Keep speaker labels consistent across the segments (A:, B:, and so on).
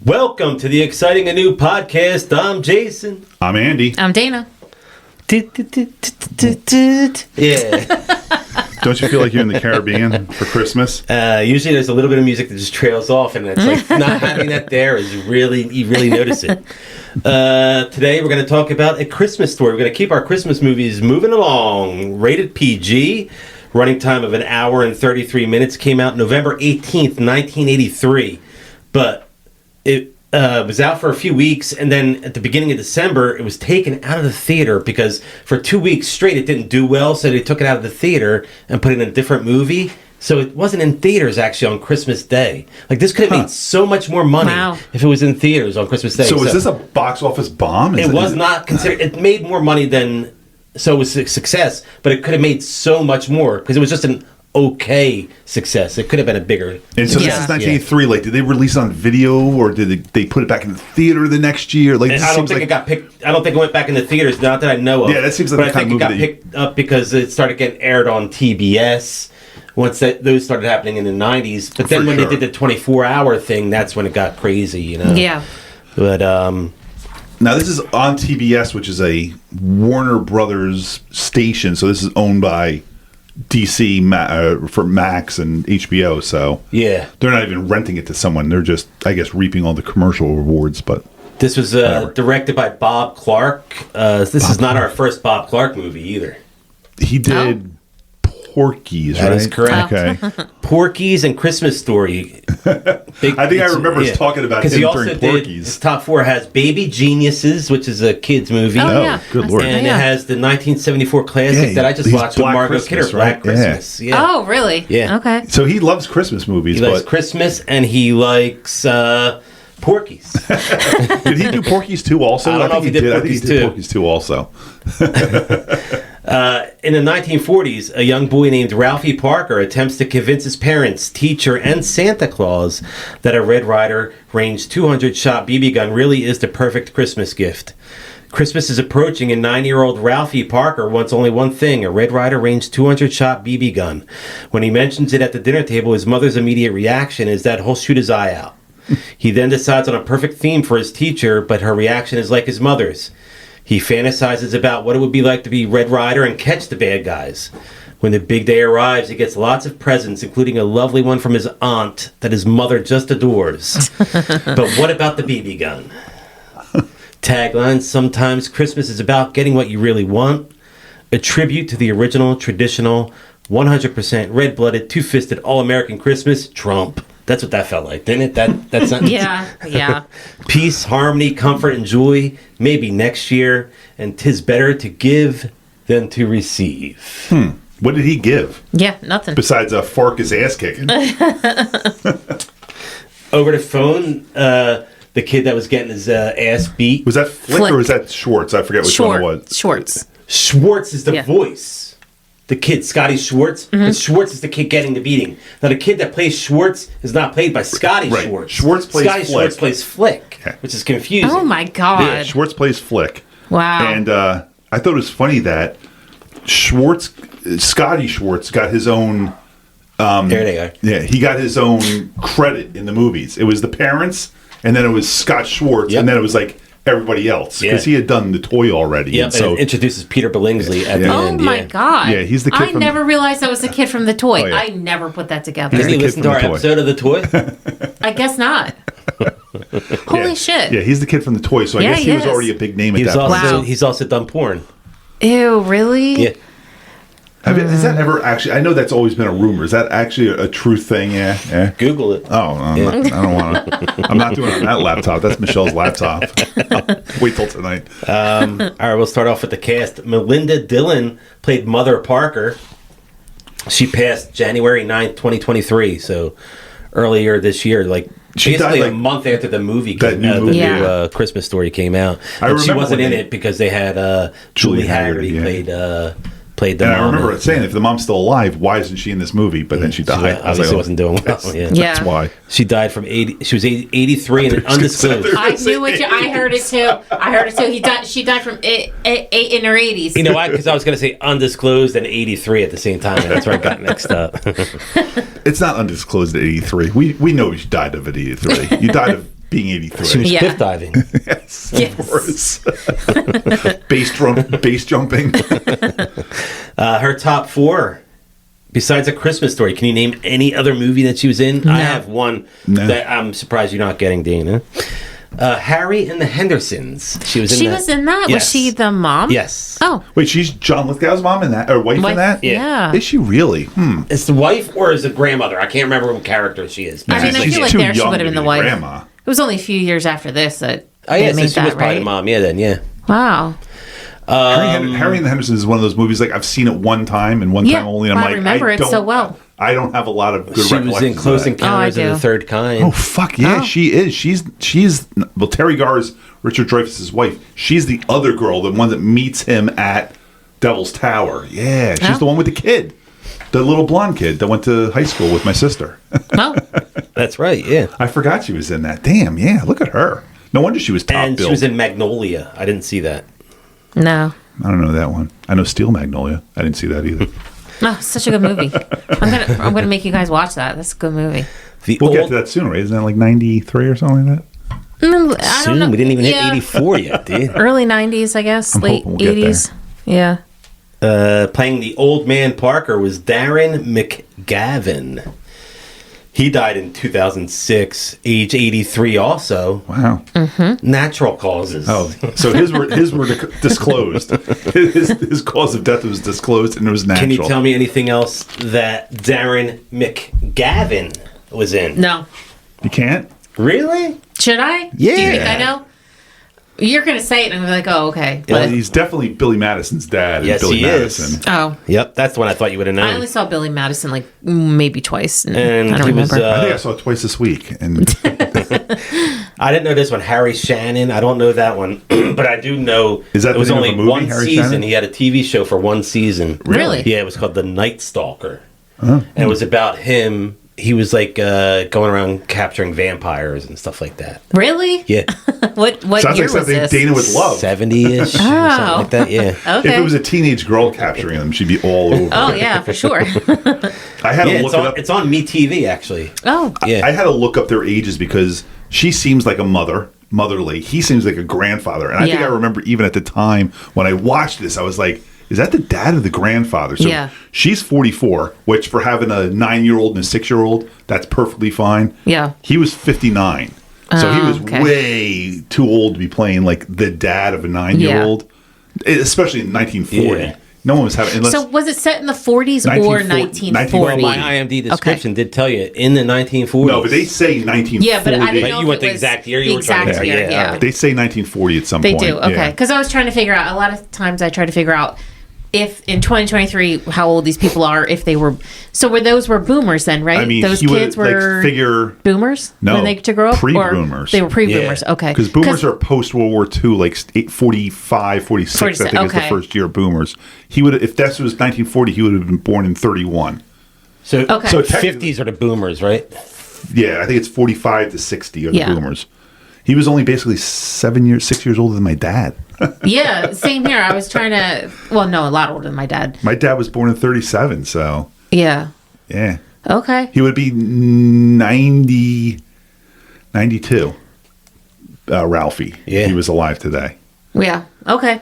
A: Welcome to the exciting and new podcast. I'm Jason.
B: I'm Andy.
C: I'm Dana.
A: Yeah.
B: Don't you feel like you're in the Caribbean for Christmas?
A: Usually there's a little bit of music that just trails off, and it's like not having that there is really, you really notice it. Today we're going to talk about A Christmas Story. We're going to keep our Christmas movies moving along. Rated PG. Running time of 1 hour and 33 minutes. Came out November 18th, 1983. But it was out for a few weeks, and then at the beginning of December, it was taken out of the theater because for 2 weeks straight it didn't do well, so they took it out of the theater and put it in a different movie. So it wasn't in theaters actually on Christmas Day. Like, this could have made so much more money if it was in theaters on Christmas Day.
B: So is this a box office bomb?
A: It was not considered. It made more money than... So it was a success, but it could have made so much more because it was just an okay success. It could have been a bigger.
B: And so this is 1983. Like, did they release on video, or did they put it back in the theater the next year? Like,
A: I don't think it got picked. I don't think it went back in the theaters. Not that I know of.
B: Yeah, that seems like the kind of movie.
A: But I think it got picked up because it started getting aired on TBS. Once those started happening in the 90s. But then when they did the 24-hour thing, that's when it got crazy. You know.
C: Yeah.
A: But
B: now, this is on TBS, which is a Warner Brothers station. So this is owned by DC for Max and HBO. So
A: yeah,
B: they're not even renting it to someone. They're just, I guess, reaping all the commercial rewards. But
A: this was directed by Bob Clark. This is not our first Bob Clark movie either.
B: He did Porky's, right?
A: That is correct.
B: Okay.
A: Porky's and Christmas Story.
B: I think I remember us talking about him during Porky's.
A: His top four has Baby Geniuses, which is a kid's movie.
C: Oh, yeah.
B: Good Lord.
A: And it has the 1974 classic that I just watched with Margot Kidder, Black Christmas.
C: Yeah. Oh, really?
A: Yeah.
C: Okay.
B: So he loves Christmas movies.
A: He likes Christmas, and he likes Porky's.
B: Did he do Porky's 2 also?
A: I don't know if he did Porky's 2.
B: Porky's 2 also.
A: In the 1940s, a young boy named Ralphie Parker attempts to convince his parents, teacher, and Santa Claus that a Red Ryder range 200-shot BB gun really is the perfect Christmas gift. Christmas is approaching, and 9-year-old Ralphie Parker wants only one thing, a Red Ryder range 200-shot BB gun. When he mentions it at the dinner table, his mother's immediate reaction is that he'll shoot his eye out. He then decides on a perfect theme for his teacher, but her reaction is like his mother's. He fantasizes about what it would be like to be Red Ryder and catch the bad guys. When the big day arrives, he gets lots of presents, including a lovely one from his aunt that his mother just adores. But what about the BB gun? Tagline, sometimes Christmas is about getting what you really want. A tribute to the original, traditional, 100% red-blooded, two-fisted, all-American Christmas, Trump. That's what that felt like, didn't it? That sentence?
C: Yeah.
A: Peace, harmony, comfort, and joy, maybe next year, and 'tis better to give than to receive.
B: What did he give?
C: Yeah, nothing.
B: Besides a fork his ass kicking.
A: Over the phone, the kid that was getting his ass beat.
B: Was that Flick or was that Schwartz? I forget which one it was.
C: Schwartz.
A: Schwartz is the voice. The kid, Scotty Schwartz. But Schwartz is the kid getting the beating. Now, the kid that plays Schwartz is not played by Scotty Schwartz.
B: Schwartz plays
A: Scotty
B: Flick.
A: Schwartz plays Flick, which is confusing.
C: Oh, my God.
B: Yeah, Schwartz plays Flick.
C: Wow.
B: And I thought it was funny that Scotty Schwartz got his own...
A: there they are.
B: Yeah, he got his own credit in the movies. It was the parents, and then it was Scott Schwartz, and then it was like everybody else because he had done the toy already.
A: Yeah,
B: and so
A: it introduces Peter Billingsley at the end.
C: Oh, my God.
B: Yeah, he's the kid
C: I never realized that was the kid from the toy.
B: Oh, yeah.
C: I never put that together.
A: Did you listen to our episode of The Toy?
C: I guess not. Holy shit.
B: Yeah, he's the kid from the toy, so I guess he was already a big name at that point.
A: He's also done porn.
C: Ew, really?
A: Yeah.
B: Has that ever actually? I know that's always been a rumor. Is that actually a true thing? Yeah.
A: Google it.
B: Oh, I don't want to. I'm not doing it on that laptop. That's Michelle's laptop. Wait till tonight.
A: All right, we'll start off with the cast. Melinda Dillon played Mother Parker. She passed January 9th, 2023, so earlier this year, like
B: she
A: basically
B: died,
A: a month after the movie
B: the
A: new Christmas Story came out. And she wasn't in it because they had Julie Haggerty played the
B: and
A: mom.
B: I remember saying, if the mom's still alive, why isn't she in this movie? But then she died.
A: Obviously wasn't doing well.
B: That's why.
A: She died from 80. She was 83 and undisclosed.
C: I knew what I heard it too. She died from eight in her 80s.
A: You know why? Because I was going to say undisclosed and 83 at the same time, and that's where I got mixed up.
B: It's not undisclosed at 83. We know she died of at 83. You died of being 83.
A: She was
C: Yeah.
A: cliff diving.
B: Yes,
C: Yes.
B: of course. Base jumping.
A: Her top 4, besides A Christmas Story, can you name any other movie that she was in? I have one that I'm surprised you're not getting, Dana. Harry and the Hendersons. She was in that.
C: Was she the mom?
A: Yes.
C: Oh.
B: Wait, she's John Lithgow's mom in that, or wife in that?
C: Yeah.
B: Is she really?
A: It's the wife or is it grandmother? I can't remember what character she is.
C: I mean, I
B: She's
C: feel like
B: too
C: there she
B: young
C: would have
B: to
C: been the
B: be
C: wife.
B: grandma.
C: It was only a few years after this that
A: Oh, yeah,
C: they
A: so
C: made
A: she
C: that,
A: was probably
C: right?
A: the mom. Yeah, then, yeah.
C: Wow.
B: Harry and the Hendersons is one of those movies like I've seen it one time and one
C: Yeah,
B: time only. And I'm
C: I
B: like,
C: remember it
B: don't-
C: so well.
B: I don't have a lot of good
A: She was
B: recollections
A: in
B: of
A: Close
B: that.
A: Encounters
C: I
A: of the
C: do.
A: Third Kind.
B: Oh fuck yeah,
C: Oh.
B: she is. She's well, Terry Garr's Richard Dreyfuss's wife. She's the other girl, the one that meets him at Devil's Tower. Yeah, she's
C: Oh.
B: the one with the kid, the little blonde kid that went to high school with my sister.
C: Oh.
A: That's right, yeah.
B: I forgot she was in that. Damn, yeah, look at her. No wonder she was top
A: And
B: billed.
A: she was in Magnolia. I didn't see that.
C: No.
B: I don't know that one. I know Steel Magnolia. I didn't see that either.
C: No, such a good movie. I'm gonna make you guys watch that. That's a good movie.
A: The
B: We'll
A: old,
B: get to that soon, right? Isn't that like 93 or something like that?
C: I don't
A: soon.
C: know.
A: We didn't even
C: Yeah.
A: hit 84 yet, dude.
C: Early 90s, I guess.
B: I'm
C: Late
B: hoping we'll get
C: 80s. Yeah.
A: Playing the old man Parker was Darren McGavin. He died in 2006, age 83 also.
B: Wow.
A: Natural causes.
B: Oh, so his were disclosed. His cause of death was disclosed, and it was natural.
A: Can you tell me anything else that Darren McGavin was in?
C: No.
B: You can't.
A: Really?
C: Should I?
B: Yeah.
C: Do you think I know? You're gonna say it, and I'm like, oh, okay.
B: Well,
C: But,
B: he's definitely Billy Madison's dad.
A: Yes,
B: Billy
A: he is.
B: Madison.
C: oh,
A: Yep, that's the one I thought you would have known.
C: I only saw Billy Madison like maybe twice, and
A: And
C: I don't
A: he was,
C: remember.
B: I think I saw it twice this week, and
A: I didn't know this one. Harry Shannon. I don't know that one, but I do know.
B: Is that
A: it was
B: the name
A: only
B: of a movie,
A: one
B: Harry
A: season?
B: Shannon?
A: He had a TV show for one season.
C: Really?
A: Yeah, it was called The Night Stalker, and it was about him. He was like going around capturing vampires and stuff like that.
C: Really?
A: Yeah,
C: What
B: sounds
C: year
B: like
C: was
B: something
C: this?
B: Dana would love.
A: 70-ish, something like that. Yeah.
C: Okay.
B: If it was a teenage girl capturing them, she'd be all over.
C: Oh
B: it.
C: yeah, for sure.
B: I had to
A: Yeah,
B: look it up.
A: it's on MeTV actually.
C: Oh,
A: Yeah.
B: I had to look up their ages because she seems like a motherly. He seems like a grandfather. And I think
C: Yeah.
B: I remember even at the time when I watched this, I was like, is that the dad or the grandfather? So
C: Yeah.
B: she's 44, which for having a 9-year-old and a 6-year-old, that's perfectly fine.
C: Yeah.
B: He was 59. So he was
C: okay.
B: way too old to be playing like the dad of a 9-year-old, especially in 1940.
A: Yeah.
B: No one was having, unless
C: So was it set in the 40s or 1940?
A: Well, my IMDb description did tell you in the 1940s.
B: no, but they say 1940.
C: Yeah, but I didn't
A: But
C: know
A: you
C: if
A: want
C: it
A: the
C: was
A: exact year you were trying to
C: exact
A: say.
C: year, yeah.
B: They say 1940 at some
C: They
B: point.
C: do, okay.
B: Yeah.
C: Because I was trying to figure out, a lot of times I try to figure out if in 2023 how old these people are, if they were, so were boomers then, right?
B: I mean,
C: those
B: he would
C: kids were
B: like figure
C: boomers
B: No,
C: when they to grow up?
B: pre-boomers.
C: Or they were pre-boomers,
A: Yeah.
C: okay.
B: because boomers are post World War II, like 45, 46. I think is the
C: okay.
B: first year of boomers. He would, if that was 1940, he would have been born in 31.
A: So,
C: Okay.
A: so
B: technically-
A: 50s are the boomers, right?
B: Yeah, I think it's 45 to 60 are the
C: Yeah.
B: boomers. He was only basically 6 years older than my dad.
C: Yeah, same here. I was trying to, well, no, a lot older than my dad.
B: My dad was born in 37, so
C: Yeah.
B: yeah.
C: Okay.
B: He would be 92. Ralphie.
A: Yeah.
B: He was alive today.
C: Yeah. Okay.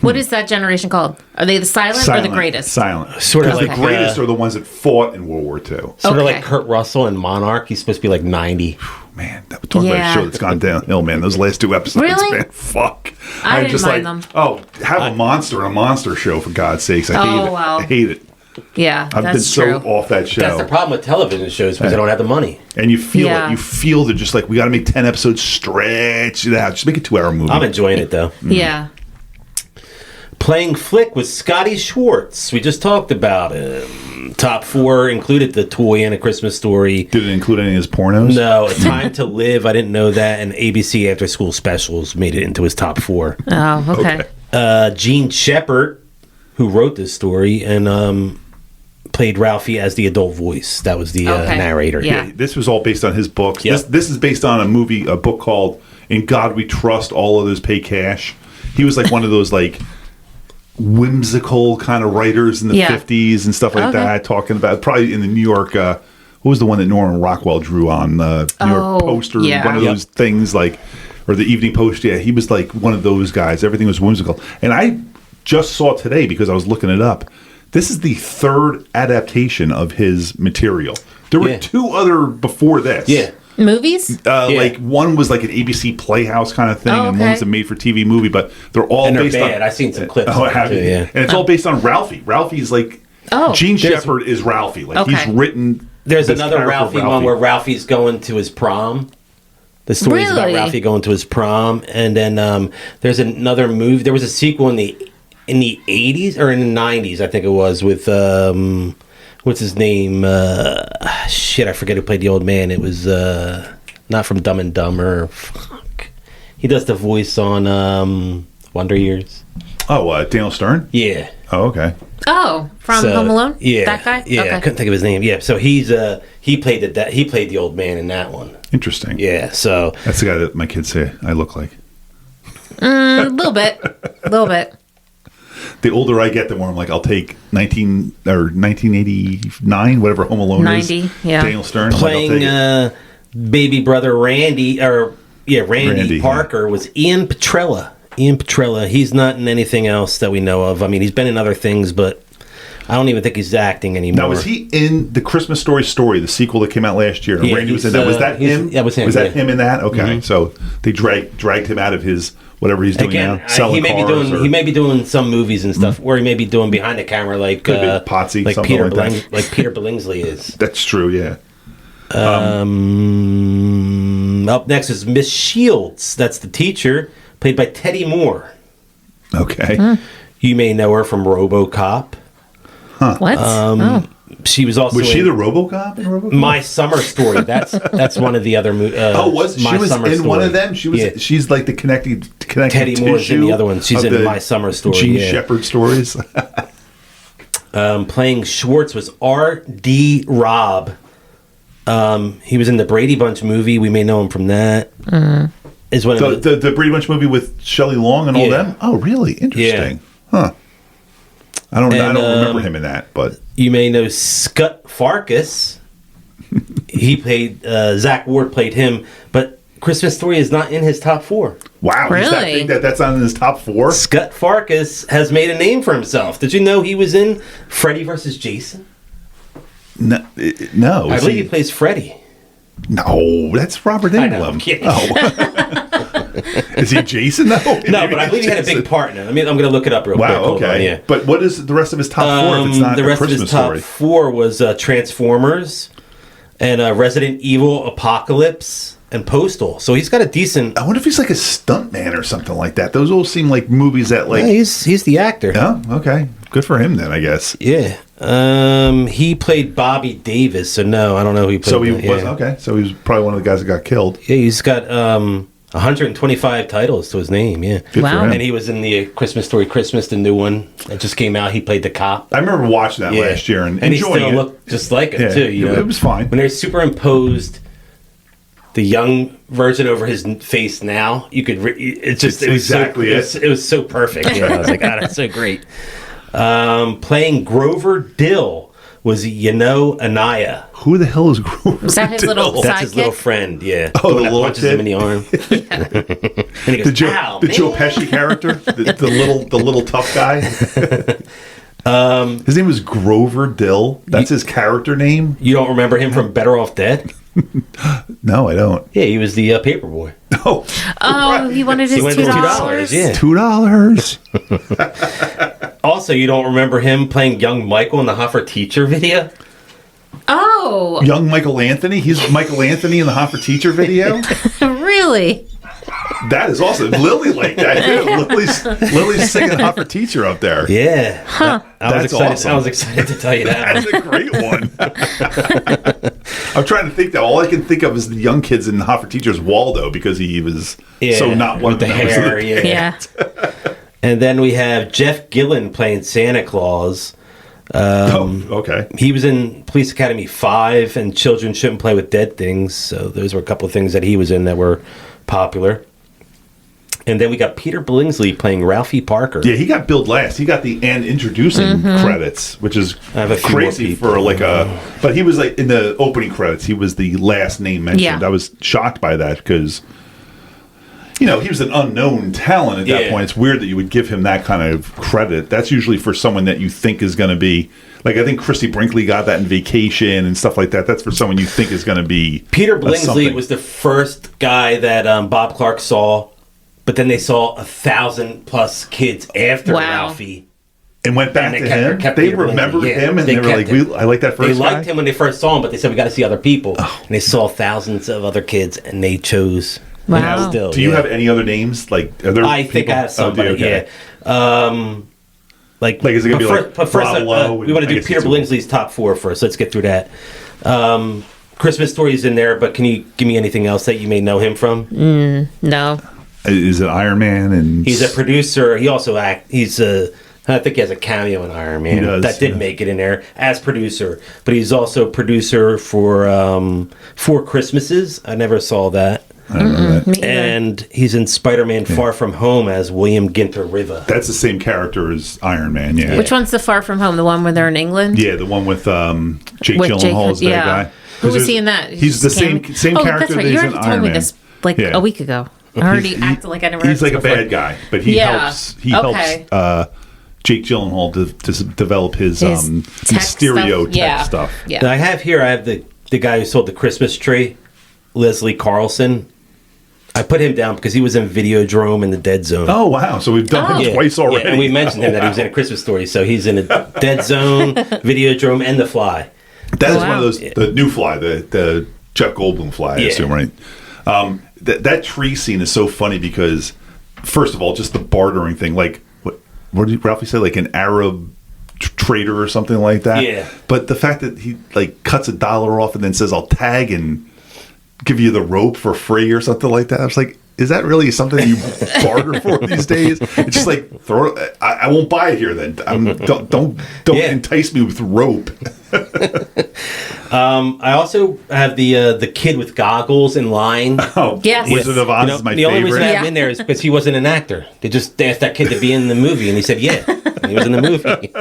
C: What is that generation called? Are they the silent or the greatest?
B: Silent.
A: Sort of
B: Because
A: like
B: the greatest are the ones that fought in World War II.
A: Sort of
C: Okay.
A: like Kurt Russell in Monarch. He's supposed to be like 90.
B: Man, talking about a
C: Yeah.
B: show that's gone downhill, man. Those last 2 episodes,
C: Really?
B: man. Fuck.
C: I
B: I'm
C: didn't
B: just
C: mind
B: like,
C: them.
B: oh, have a monster in a monster show, for God's sakes. I hate
C: Oh,
B: it.
C: wow.
B: I hate it.
C: Yeah,
B: I've been
C: that's
B: so
C: true.
B: off that show.
A: That's the problem with television shows because they don't have the money.
B: And you feel
C: Yeah.
B: it. You feel they're just like, we got to make 10 episodes, stretch it out. Just make a 2-hour movie.
A: I'm enjoying it though.
C: Yeah.
A: Playing Flick with Scotty Schwartz. We just talked about him. Top 4 included The Toy and A Christmas Story.
B: Did it include any of his pornos?
A: No, A Time to Live. I didn't know that. And ABC After School Specials made it into his top 4.
C: Oh, okay.
A: Gene Shepard, who wrote this story, and played Ralphie as the adult voice. That was the
C: Okay.
A: narrator.
C: Yeah.
B: This was all based on his books.
A: Yep.
B: This is based on a book called In God We Trust, All Others Pay Cash. He was like one of those like whimsical kind of writers in the
C: Yeah.
B: 50s and stuff like
C: Okay.
B: that, talking about probably in the New York, what was the one that Norman Rockwell drew on the New York Post or one of those things like, or the Evening Post? Yeah, he was like one of those guys. Everything was whimsical. And I just saw today because I was looking it up. This is the third adaptation of his material. There were two other before this.
A: Yeah.
C: Movies?
B: Like one was like an ABC Playhouse kind of thing, and one was a made-for-TV movie. But they're all based
A: bad.
B: on.
A: I've seen some clips.
B: And it's all based on Ralphie. Ralphie's like Gene Shepherd is Ralphie. Like he's written.
A: There's another Ralphie one where Ralphie's going to his prom. The story's about Ralphie going to his prom, and then there's another movie. There was a sequel in the 80s or in the 90s, I think it was, with what's his name? I forget who played the old man. It was not from Dumb and Dumber. Fuck. He does the voice on Wonder Years.
B: Oh, Daniel Stern?
A: Yeah.
B: Oh, okay.
C: Oh, from Home Alone?
A: Yeah.
C: That guy?
A: Yeah,
C: Okay.
A: I couldn't think of his name. Yeah, so he played the old man in that one.
B: Interesting.
A: Yeah, so
B: that's the guy that my kids say I look like.
C: A little bit.
B: The older I get, the more I'm like, I'll take 1989, whatever Home Alone
C: 90,
B: is.
C: yeah.
B: Daniel Stern
A: playing baby brother Randy Parker was Ian Petrella. He's not in anything else that we know of. I mean, he's been in other things, but I don't even think he's acting anymore.
B: Now, was he in the Christmas Story, the sequel that came out last year?
A: Yeah,
B: Randy was in that. Was that him?
A: That was him.
B: Was that him in that? Okay, so they dragged him out of his whatever he's doing now. Selling cars.
A: He may be doing some movies and stuff, or he may be doing behind the camera like
B: Potsy,
A: like
B: Peter
A: Billingsley is.
B: That's true. Yeah.
A: Up next is Miss Shields. That's the teacher, played by Teddy Moore.
B: Okay.
A: You may know her from RoboCop.
C: Huh. What?
A: She was also.
B: Was she the RoboCop in RoboCop?
A: My Summer Story. That's one of the other movies.
B: She was in one of them. She was. Yeah. She's like the connected
A: Teddy Moore's in the other one. She's in My Summer Story.
B: Gene Shepherd stories.
A: Playing Schwartz was R.D. Robb. He was in the Brady Bunch movie. We may know him from that. Is one of
B: the Brady Bunch movie with Shelley Long and all them. Oh, really? Interesting. Huh. I don't remember him in that, but
A: you may know Scott Farkas. He played Zach Ward played him, but Christmas Story is not in his top 4.
B: Wow,
C: really?
B: He's that big that's not in his top 4.
A: Scott Farkas has made a name for himself. Did you know he was in Freddy vs. Jason?
B: No.
A: I believe he plays Freddy.
B: No, that's Robert Englund.
A: I know, I'm kidding.
B: Is he Jason though?
A: No, but I believe he had a big part in it. I'm going to look it up real quick.
B: Wow, okay.
A: Yeah.
B: But what is the rest of his top 4 if it's not
A: the rest
B: a Christmas
A: of his top
B: Story?
A: 4 was Transformers and Resident Evil Apocalypse and Postal. So he's got a decent...
B: I wonder if he's like a stuntman or something like that. Those all seem like movies that like...
A: Yeah, he's the actor.
B: Oh, okay. Good for him then, I guess.
A: Yeah. He played Bobby Davis, so no, I don't know who he played.
B: So he was... Okay, so he was probably one of the guys that got killed.
A: Yeah, he's got 125 titles to his name, yeah.
B: Good for him.
A: And he was in the Christmas Story Christmas, the new one that just came out. He played the cop.
B: I remember watching that last year and
A: he
B: enjoying
A: still
B: it.
A: looked just like him, too. You know?
B: It was fine.
A: When they superimposed the young version over his face now, you could... It was so perfect. Yeah, I was like, God, that's so great. Playing Grover Dill was Anaya.
B: Who the hell is Grover?
C: Is that his
B: Dill?
C: little sidekick?
A: That's his little friend, yeah.
B: Oh, the little
A: punches
B: kid?
A: him in the arm. And he goes,
B: the Joe Pesci character? the little tough guy? His name was Grover Dill. That's his character name?
A: You don't remember him from Better Off Dead?
B: No, I don't.
A: Yeah, he was the paperboy.
B: Oh,
C: right. He wanted his $2.
A: Yeah.
B: $2.
A: Also, you don't remember him playing young Michael in the Hot for Teacher video?
C: Oh.
B: Young Michael Anthony? He's Michael Anthony in the Hot for Teacher video?
C: Really?
B: That is awesome. Lily like that, too. Lily's singing Hot for Teacher up there.
A: Yeah.
C: Huh.
A: That's awesome. I was excited to tell you that.
B: That's a great one. I'm trying to think that all I can think of is the young kids in Hot for Teacher's Waldo because he was so not one of the
A: hair. Yeah. And then we have Jeff Gillen playing Santa Claus.
B: Okay.
A: He was in Police Academy 5 and Children Shouldn't Play with Dead Things. So those were a couple of things that he was in that were popular. And then we got Peter Billingsley playing Ralphie Parker.
B: Yeah, he got billed last. He got the end introducing credits, which is
A: I have a few
B: crazy
A: more
B: for like a. But he was like in the opening credits. He was the last name mentioned.
C: Yeah.
B: I was shocked by that because, he was an unknown talent at that point. It's weird that you would give him that kind of credit. That's usually for someone that you think is going to be. Like, I think Christy Brinkley got that in Vacation and stuff like that. That's for someone you think is going to be.
A: Peter Billingsley was the first guy that Bob Clark saw. But then they saw 1,000+ kids after Ralphie.
B: And went back to him? They remembered him and they were like, I like that first guy?
A: They liked him when they first saw him, but they said, we got to see other people. And they saw thousands of other kids, and they chose
C: Wow.
A: still.
B: Do you have any other names? Like, are there
A: I think I have somebody,
B: okay.
A: Like
B: is it going to be
A: but first, we want to do Peter Billingsley's top 4 first. Let's get through that. Christmas Story's in there, but can you give me anything else that you may know him from?
C: No.
B: Is it Iron Man? And
A: he's a producer. He also I think he has a cameo in Iron Man.
B: He does,
A: that did make it in there as producer. But he's also producer for Four Christmases. I never saw that.
B: I don't know that.
A: And he's in Spider-Man Far From Home as William Ginter Riva.
B: That's the same character as Iron Man, yeah.
C: Which one's the Far From Home? The one where they're in England?
B: Yeah, the one with Jake Gyllenhaal's that guy.
C: Who was he in that?
B: He's the same character
C: that's right.
B: that
C: You
B: he's in
C: already
B: Iron
C: told me
B: Man.
C: this a week ago. I already acted like I never heard
B: He's like
C: this
B: a
C: before.
B: bad guy, but he helps Jake Gyllenhaal to develop his Mysterio tech stuff.
C: Yeah.
A: Now I have the guy who sold the Christmas tree, Leslie Carlson. I put him down because he was in Videodrome in the Dead Zone.
B: Oh, wow. So we've done him twice already.
A: Yeah, and we mentioned him that he was in a Christmas Story. So he's in a Dead Zone, Videodrome, and The Fly.
B: That is one of those, the new Fly, the Jeff Goldblum Fly, I assume, right? That tree scene is so funny because, first of all, just the bartering thing. Like, what did Ralphie say? Like an Arab trader or something like that?
A: Yeah.
B: But the fact that he, like, cuts $1 off and then says, I'll tag and give you the rope for free or something like that. I was like, is that really something you barter for these days? It's just like, I won't buy it here then. Don't entice me with rope.
A: I also have the kid with goggles in line.
B: Oh,
C: yes.
B: Wizard of Oz is my
A: the
B: favorite.
A: only reason I have him in there is because he wasn't an actor. They just asked that kid to be in the movie, and he said, yeah. And he was in the movie.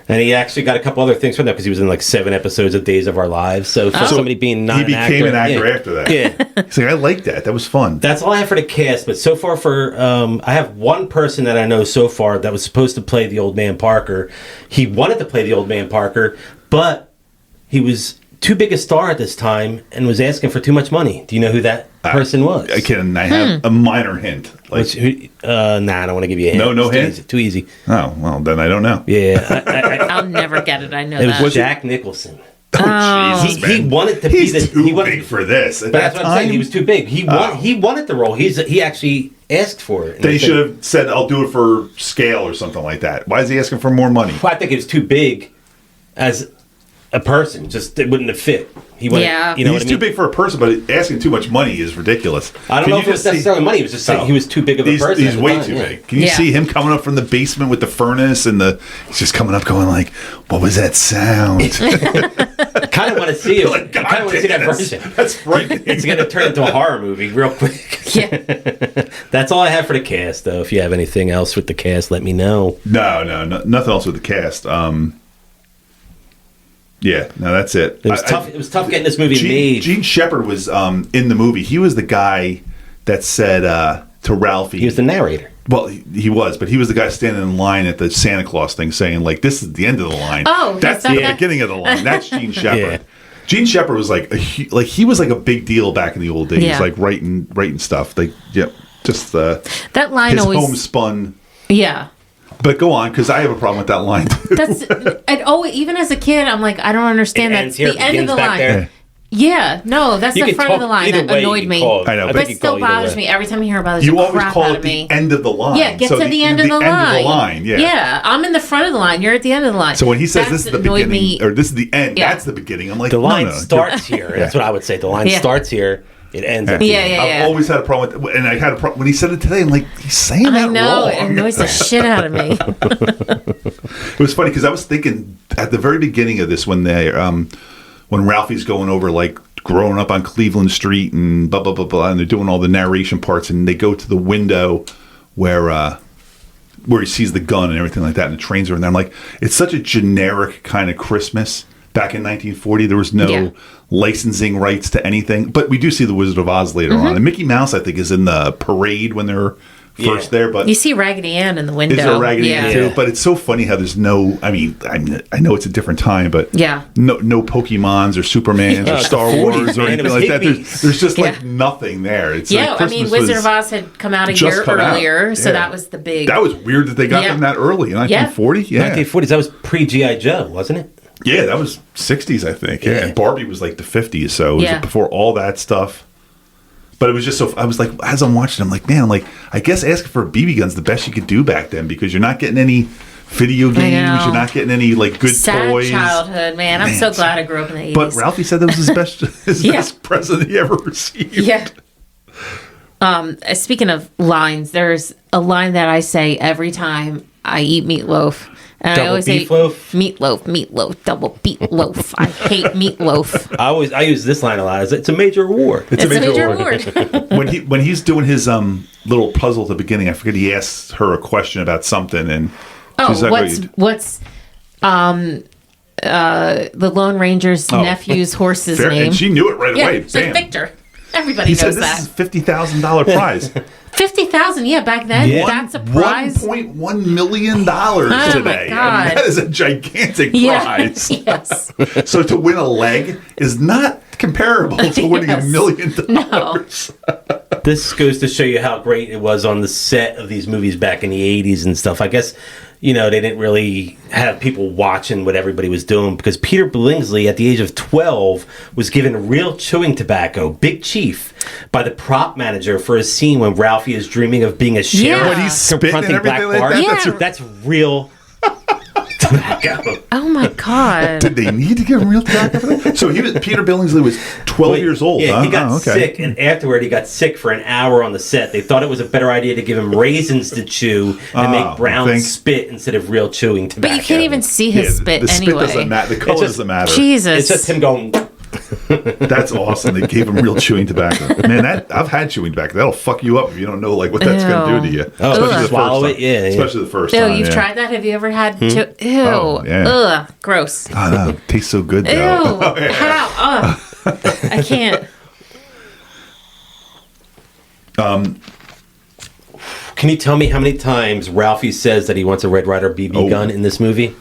A: And he actually got a couple other things from that because he was in like 7 episodes of Days of Our Lives. So for somebody being not
B: he
A: an actor.
B: became an actor after that.
A: Yeah.
B: He's like, I like that. That was fun.
A: That's all I have for the cast. But so far I have one person that I know so far that was supposed to play the Old Man Parker. He wanted to play the Old Man Parker, but he was too big a star at this time and was asking for too much money. Do you know who that person was?
B: I have a minor hint. Like,
A: I don't want to give you a hint.
B: No
A: hint?
B: hint?
A: Too easy.
B: Oh, well, then I don't know.
A: Yeah.
C: I'll never get it. I know
A: It
C: that.
A: was Jack Nicholson.
B: Oh, Jesus,
A: He wanted to
B: He's
A: be
B: too big for this.
A: But that's what I'm saying. He was too big. He wanted the role. He actually asked for it.
B: They should have said, I'll do it for scale or something like that. Why is he asking for more money?
A: Well, I think it was too big as a person. Just it wouldn't have fit. He wanted,
C: Yeah.
A: you know
B: He's
A: what I mean?
B: too big for a person, but asking too much money is ridiculous.
A: I don't know if it was necessarily money. It was just saying he was too big of a person.
B: He's way too big. Can you see him coming up from the basement with the furnace and he's just coming up going like, what was that sound?
A: I kind of want to see it.
B: Like,
A: I kind of want to see that version.
B: That's frightening.
A: It's going to turn into a horror movie real quick.
C: Yeah.
A: That's all I have for the cast, though. If you have anything else with the cast, let me know.
B: No, nothing else with the cast. Yeah, no, that's it.
A: It was tough. It was tough getting this movie made.
B: Gene Shepard was in the movie. He was the guy that said to Ralphie.
A: He was the narrator.
B: Well, he was, but he was the guy standing in line at the Santa Claus thing, saying like, "This is the end of the line.
C: Oh,
B: that's the beginning of the line." That's Gene Shepard.
A: Yeah.
B: Gene Shepard was he was like a big deal back in the old days,
C: Yeah.
B: like writing stuff. Like, just
C: that line
B: his
C: always
B: homespun.
C: Yeah.
B: But go on, because I have a problem with that line too.
C: That's even as a kid, I'm like, I don't understand. That's the end of the line.
A: There.
C: Yeah, no, that's
A: You
C: the
A: can
C: front of the line
A: either
C: that
A: way
C: annoyed
A: you
C: me.
A: call it.
B: I know,
A: I
B: but
C: But
A: think
C: it
A: you
C: still
A: call either
C: bothers
A: way.
C: me every time I hear about it.
B: You
C: the
B: always
C: crap
B: call
C: out
B: it
C: of
B: the
C: me.
B: end of the line.
C: Yeah, get
B: So
C: to the end of the line.
B: End of the line. Yeah.
C: Yeah, I'm in the front of the line. You're at the end of the line.
B: So when he says
C: That's
B: this is the
C: annoyed
B: beginning,
C: me.
B: or this is the end,
C: Yeah.
B: that's the beginning. I'm like,
A: The line
B: no.
A: starts here. That's what I would say. The line
C: Yeah.
A: starts here. It ends at the
C: Yeah,
A: end.
C: yeah,
B: I've always had a problem with, and I had a problem when he said it today. I'm like, he's saying that
C: I know,
B: wrong.
C: it annoys the shit out of me.
B: It was funny because I was thinking at the very beginning of this when Ralphie's going over like growing up on Cleveland Street and blah blah blah blah, and they're doing all the narration parts, and they go to the window where he sees the gun and everything like that, and the trains are in there. I'm like, it's such a generic kind of Christmas. Back in 1940, there was no licensing rights to anything. But we do see the Wizard of Oz later on. And Mickey Mouse, I think, is in the parade when they're first there. But
C: you see Raggedy Ann in the window.
B: Is there Raggedy Ann too? But it's so funny how there's no, I know it's a different time, but no Pokemons or Supermans or Star Wars or anything like that. There's just like nothing there. It's like Christmas
C: Wizard of Oz had come out a year earlier, so that was the big...
B: That was weird that they got them that early in 1940. Yeah.
A: 1940s, that was pre-G.I. Joe, wasn't it?
B: Yeah, that was 60s, I think. Yeah. And Barbie was like the 50s, so it was before all that stuff. But it was just so... I was like, as I'm watching, I'm like, man, I guess asking for a BB gun's the best you could do back then, because you're not getting any video games, you're not getting any like good
C: sad
B: toys.
C: Childhood, man. I'm so glad I grew up in the 80s.
B: But Ralphie said that was his best present he ever received.
C: Yeah. Speaking of lines, there's a line that I say every time I eat meatloaf. And
A: double
C: I always
A: beef
C: say
A: loaf?
C: meatloaf, double beet loaf. I hate meatloaf.
A: I use this line a lot. It's a major award.
C: It's a major award.
B: when he's doing his little puzzle at the beginning, I forget he asks her a question about something, and she's like,
C: what's the Lone Ranger's nephew's horse's name?
B: And she knew it right away.
C: It's like Victor. Everybody knows that.
B: This is $50,000 prize.
C: 50,000, back then.
B: Yeah.
C: That's a prize.
B: $1.1 million today.
C: My God.
B: That is a gigantic prize.
C: Yes.
B: So to win a leg is not comparable to winning $1 million.
C: No.
A: This goes to show you how great it was on the set of these movies back in the 80s and stuff. I guess, they didn't really have people watching what everybody was doing, because Peter Billingsley, at the age of 12, was given real chewing tobacco, Big Chief, by the prop manager for a scene when Ralphie is dreaming of being a sheriff,
B: when he's spitting and
A: confronting Black
B: everything
A: Bart.
B: like that.
A: That's real tobacco.
C: Oh my God.
B: Did they need to give him real tobacco for that? So Peter Billingsley was 12 years old.
A: Yeah, he got sick, and afterward he got sick for an hour on the set. They thought it was a better idea to give him raisins to chew and make brown spit instead of real chewing tobacco.
C: But you can't even see his spit
B: the
C: anyway.
B: Spit doesn't matter. The color doesn't matter.
C: Jesus.
A: It's just him going...
B: That's awesome. They gave him real chewing tobacco. Man, I've had chewing tobacco. That'll fuck you up if you don't know what that's going to do to you.
A: Oh, especially swallow it. Yeah,
B: especially the first time.
C: You've tried that? Have you ever had? Ew.
B: Oh, yeah.
C: Ugh. Gross.
B: Oh, no. It tastes so good though.
C: Ew. Oh, yeah. How? I can't.
A: Can you tell me how many times Ralphie says that he wants a Red Ryder BB gun in this movie?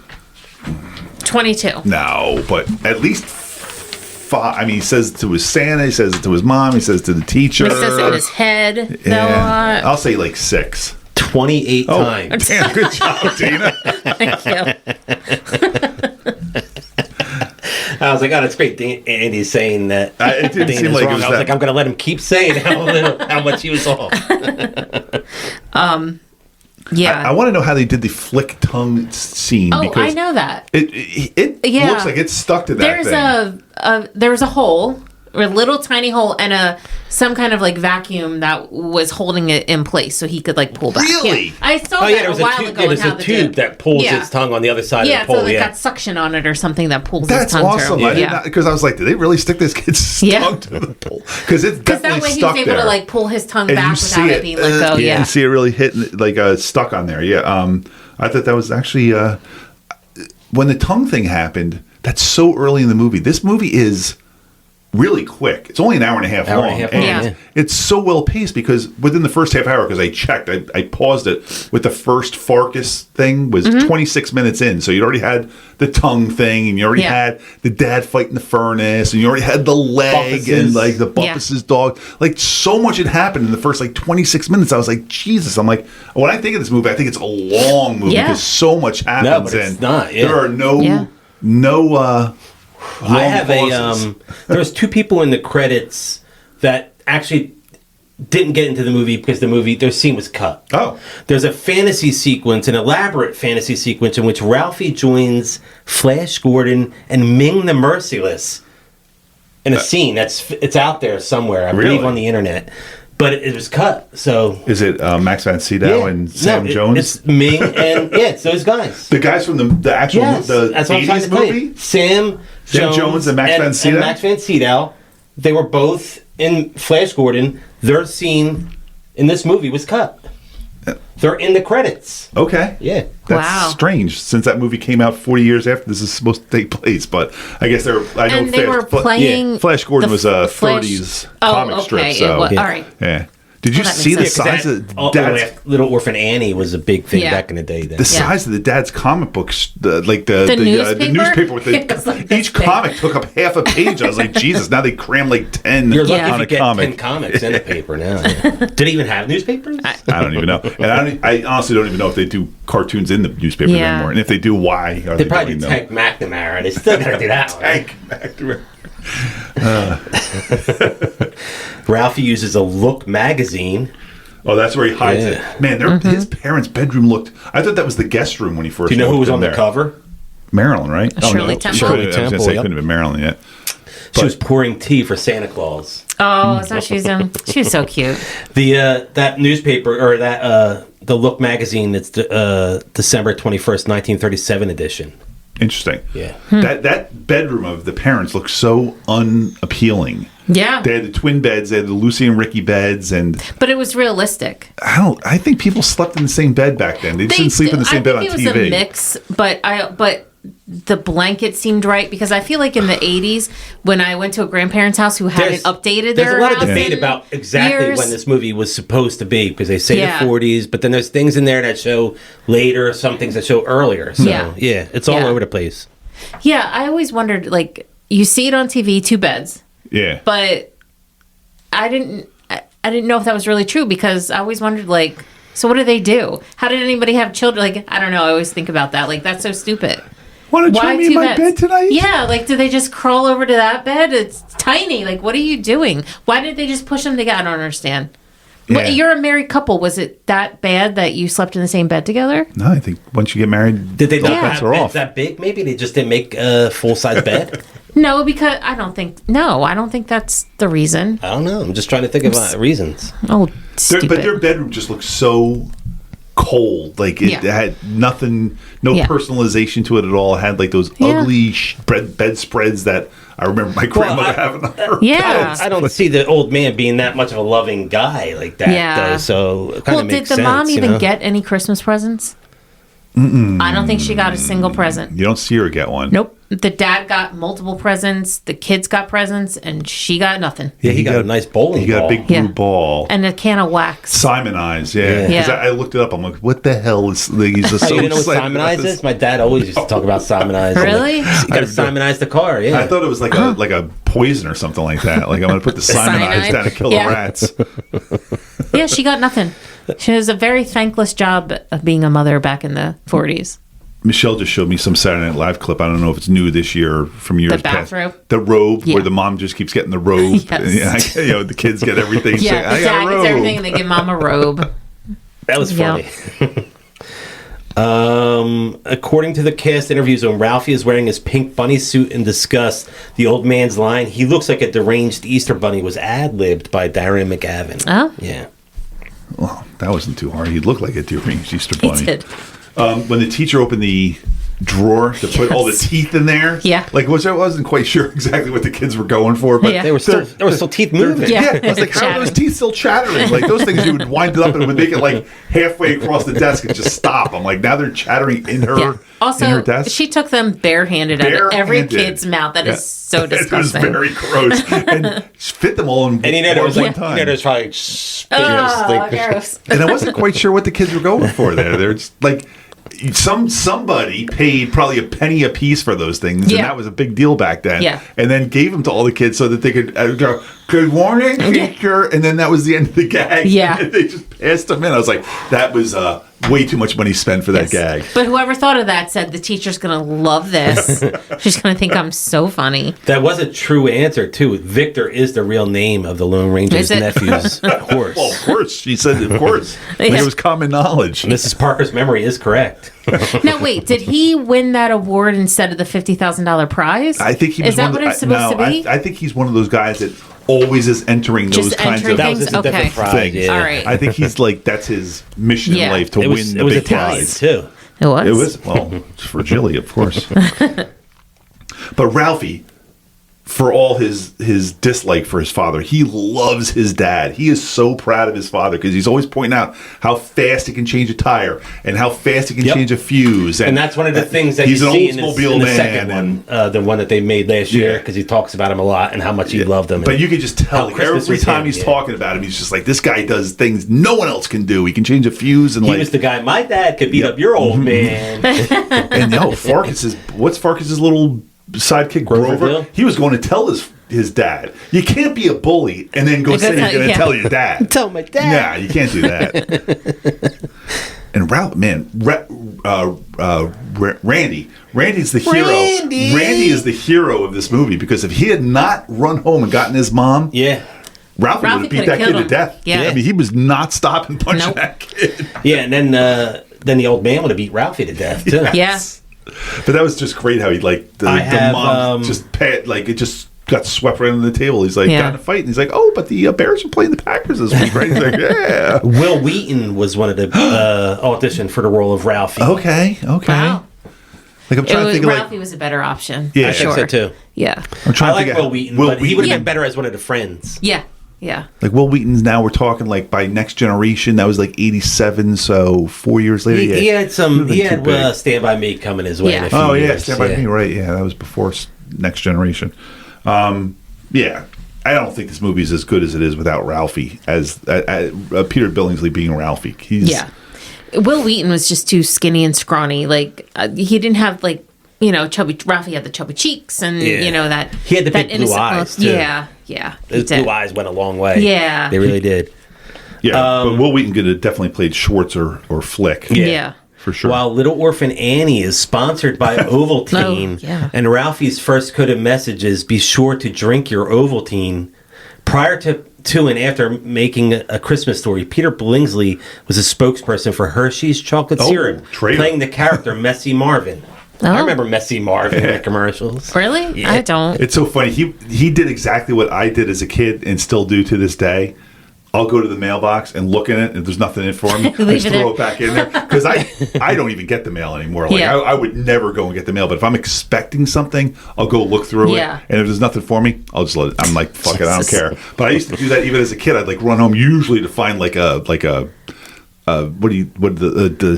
C: 22.
B: No, but at least 5. He says it to his Santa, he says it to his mom, he says it to the teacher.
C: He says it in his head.
B: Yeah. I'll say like 6.
A: 28 times.
B: Damn, good job, Dana.
C: Thank you.
A: I was like, oh, that's great. Andy's saying that.
B: It didn't seem like
A: wrong.
B: it was
A: I was like, I'm going to let him keep saying how much he was off.
C: Yeah.
B: I want to know how they did the flick tongue scene.
C: Oh,
B: because
C: I know that.
B: It looks like it's stuck to that thing.
C: There was a hole, a little tiny hole, and some kind of like vacuum that was holding it in place so he could like pull back.
B: Really?
C: Yeah. I saw that a while ago.
A: There's a tube that pulls his tongue on the other side of the pole.
C: So it's got suction on it or something that pulls his tongue
B: awesome.
C: through.
B: Because I was like, did they really stick this kid's tongue to the pole? Because it's definitely
C: that way
B: stuck
C: he was able to like pull his tongue back without it being let go.
B: You see it really hitting, like stuck on there. Yeah. I thought that was actually when the tongue thing happened. That's so early in the movie. This movie is really quick. It's only an hour and a half long. And it's so well paced because within the first half hour, because I checked, I paused it with the first Farkas thing was 26 minutes in. So you already had the tongue thing, and you already had the dad fighting the furnace, and you already had the leg Bupkis. And like the Bupkis' dog. Like so much had happened in the first like 26 minutes. I was like, Jesus. I'm like, when I think of this movie, I think it's a long movie because so much happens.
A: No, but it's not.
B: There are no
A: I have there was 2 people in the credits that actually didn't get into the movie because their scene was cut.
B: Oh.
A: There's a fantasy sequence, an elaborate fantasy sequence in which Ralphie joins Flash Gordon and Ming the Merciless in a scene it's out there somewhere, I believe on the internet. But it was cut, so...
B: Is it Max von Sydow and Sam Jones?
A: It's Ming and... it's those guys.
B: The guys from the actual the 80s movie?
A: Sam Jones
B: and Max von Sydow?
A: And Max von Sydow. They were both in Flash Gordon. Their scene in this movie was cut. They're in the credits.
B: Okay.
A: Yeah.
B: That's strange, since that movie came out 40 years after this is supposed to take place. But I guess
C: they were playing.
B: Flash Gordon was a 30s comic strip. So,
C: all right.
B: Yeah. Did you see the size of Dad's...
A: Little Orphan Annie was a big thing back in the day. Then.
B: The size of the Dad's comic books, the newspaper with each comic took up half a page. I was like, Jesus, now they cram like 10
A: You're lucky
B: on
A: if you
B: a comic.
A: 10 comics in a paper now. Did it even have newspapers?
B: I don't even know. And I honestly don't even know if they do cartoons in the newspaper anymore. And if they do, why are they
A: probably
B: doing
A: do
B: them?
A: Tank McNamara. They still got to do that one.
B: Tank McNamara.
A: Ralphie uses a Look magazine.
B: Oh, that's where he hides it. Man, his parents' bedroom looked... I thought that was the guest room when he first...
A: Do you know who was on the cover?
B: Marilyn, right?
C: Shirley Temple.
B: I was going to say it couldn't have been Marilyn yet.
A: She was pouring tea for Santa Claus.
C: Oh, is that she's so cute.
A: That newspaper, or that the Look magazine, it's the December 21st, 1937 edition.
B: Interesting.
A: Yeah.
B: That bedroom of the parents looked so unappealing.
C: Yeah.
B: They had the twin beds, they had the Lucy and Ricky beds,
C: but it was realistic.
B: I think people slept in the same bed back then. They didn't sleep in the same bed on TV.
C: I think it was a mix, but the blanket seemed right, because I feel like in the 80s, when I went to a grandparent's house who hadn't updated their
A: There's a lot of
C: house
A: debate about exactly when this movie was supposed to be, because they say the 40s, but then there's things in there that show later, some things that show earlier. So, it's all over the place.
C: Yeah, I always wondered, like, you see it on TV, 2 beds.
B: Yeah.
C: But I didn't know if that was really true, because I always wondered, like, so what do they do? How did anybody have children? Like, I don't know. I always think about that. Like, that's so stupid.
B: Want to join me in my bed tonight?
C: Yeah, like, do they just crawl over to that bed? It's tiny. Like, what are you doing? Why did they just push them together? I don't understand. Yeah. You're a married couple. Was it that bad that you slept in the same bed together?
B: No, I think once you get married,
A: did they not have beds that big? Maybe they just didn't make a full-size bed?
C: No, because I don't think that's the reason.
A: I don't know. I'm just trying to think of reasons.
C: Oh, stupid.
B: But their bedroom just looked so cold. Like, it had nothing, no personalization to it at all. It had like those ugly bedspreads that I remember my grandmother having on her bed.
A: I don't see the old man being that much of a loving guy like that, though. So it kind of makes sense.
C: Did the mom even get any Christmas presents? I don't think she got a single present.
B: You don't see her get one.
C: Nope. The dad got multiple presents. The kids got presents, and she got nothing.
A: Yeah, he got a nice bowling ball.
B: He got a big blue ball.
C: And a can of wax.
B: Simon Eyes, Because I looked it up. I'm like, what the hell is... Like, he's just
A: you know what Simon Eyes is? My dad always used to talk about Simon Eyes.
C: Really?
A: You got to Simonize the car,
B: I thought it was like a poison or something like that. Like, I'm going to put the Simon Eyes down to kill the rats.
C: Yeah, she got nothing. She has a very thankless job of being a mother back in the 40s.
B: Michelle just showed me some Saturday Night Live clip. I don't know if it's new this year or from years past. The robe, where the mom just keeps getting the robe. Yes. The kids get everything.
C: The dad gets everything, and they give mom a robe.
A: That was funny. According to the cast interviews, when Ralphie is wearing his pink bunny suit in disgust, the old man's line, "He looks like a deranged Easter bunny," was ad-libbed by Darren McGavin.
C: Oh?
A: Yeah.
B: Well, that wasn't too hard. He looked like a deranged Easter bunny.
C: He did.
B: When the teacher opened the drawer to put all the teeth in there, which I wasn't quite sure exactly what the kids were going for, but
A: there were still teeth moving.
B: I was like, how are those teeth still chattering? Like, those things, you would wind it up and it would make it like halfway across the desk and just stop. I'm like, now they're chattering in her.
C: Also,
B: in her desk.
C: She took them barehanded out of every kid's mouth. That is so disgusting.
B: It was very gross. And fit them all in
A: one time.
B: There was
A: probably
C: gross.
B: And I wasn't quite sure what the kids were going for there. They're just like... Somebody paid probably a penny a piece for those things, and that was a big deal back then.
C: Yeah.
B: And then gave them to all the kids so that they could go, "Good morning, teacher," and then that was the end of the gag.
C: Yeah.
B: And they just passed them in. I was like, that was way too much money spent for that gag.
C: But whoever thought of that said the teacher's going to love this. She's going to think I'm so funny.
A: That was a true answer, too. Victor is the real name of the Lone Ranger's nephew's horse.
B: Well, of course. She said, of course. Like, it was common knowledge.
A: Mrs. Parker's memory is correct.
C: Now, wait, did he win that award instead of the $50,000 prize?
B: I think he was.
C: Is that what it's supposed to be?
B: I think he's one of those guys that always is entering those kinds of
C: things?
A: That was a different prize.
B: Things.
A: Yeah.
C: All right.
B: I think he's like, that's his mission in life, to win the big prize.
A: Too.
C: It was?
B: It was, well, for Jilly, of course. But Ralphie, for all his dislike for his father. He loves his dad. He is so proud of his father because he's always pointing out how fast he can change a tire and how fast he can change a fuse.
A: And that's one of the things that
B: he's
A: you
B: an
A: see in
B: Oldsmobile
A: the
B: man.
A: second one, the one that they made last year, because he talks about him a lot and how much he loved him.
B: But you can just tell every time he's talking about him, he's just like, this guy does things no one else can do. He can change a fuse. And
A: he was the guy, my dad could beat up your old man.
B: And what's Farkas's little sidekick Grover? He was going to tell his dad, you can't be a bully and then go say you're going to tell your dad.
A: Tell my dad.
B: Yeah, you can't do that. And Ralph, man, Randy's the hero. Randy is the hero of this movie because if he had not run home and gotten his mom, Ralphie would have beat that kid to death. Yeah. I mean, he was not stopping punching that kid.
A: Yeah, and then the old man would have beat Ralphie to death too.
C: Yes.
B: But that was just great how he the mom it just got swept right under the table. He's like, got in a fight, and he's like, oh, but the Bears are playing the Packers this week, right? He's like, yeah.
A: Will Wheaton was one of the auditioned for the role of Ralphie.
B: Okay.
C: Wow.
B: Like I'm trying to think of
C: Ralphie was a better option.
B: Yeah,
A: I think so too.
C: Yeah.
B: I'm trying
A: I like Will Wheaton, but he would have been better as one of the friends.
C: Yeah. Yeah.
B: Like Will Wheaton's now we're talking like by Next Generation, that was like 87, so 4 years later.
A: He had Stand By Me coming his way in a few years.
B: Stand By Me, right. Yeah, that was before Next Generation. I don't think this movie is as good as it is without Ralphie, as Peter Billingsley being Ralphie.
C: Will Wheaton was just too skinny and scrawny. Like, he didn't have, like, chubby. Ralphie had the chubby cheeks and, that.
A: He had the big blue eyes, too.
C: Yeah.
A: His blue eyes went a long way.
C: Yeah.
A: They really did.
B: Yeah, but Will Wheaton could have definitely played Schwartz or Flick.
C: Yeah.
B: For sure.
A: While Little Orphan Annie is sponsored by Ovaltine, and Ralphie's first coded message is, be sure to drink your Ovaltine. Prior to and after making A Christmas Story, Peter Billingsley was a spokesperson for Hershey's chocolate syrup, playing the character Messy Marvin. I remember Messy Marvin in the commercials.
C: Really?
A: Yeah.
C: I don't.
B: It's so funny. He did exactly what I did as a kid and still do to this day. I'll go to the mailbox and look in it, and if there's nothing in for me, I just throw it back in there. Because I don't even get the mail anymore. Like I would never go and get the mail, but if I'm expecting something, I'll go look through it. And if there's nothing for me, I'll just let it. I'm like, fuck it, I don't care. But I used to do that even as a kid. I'd like run home usually to find the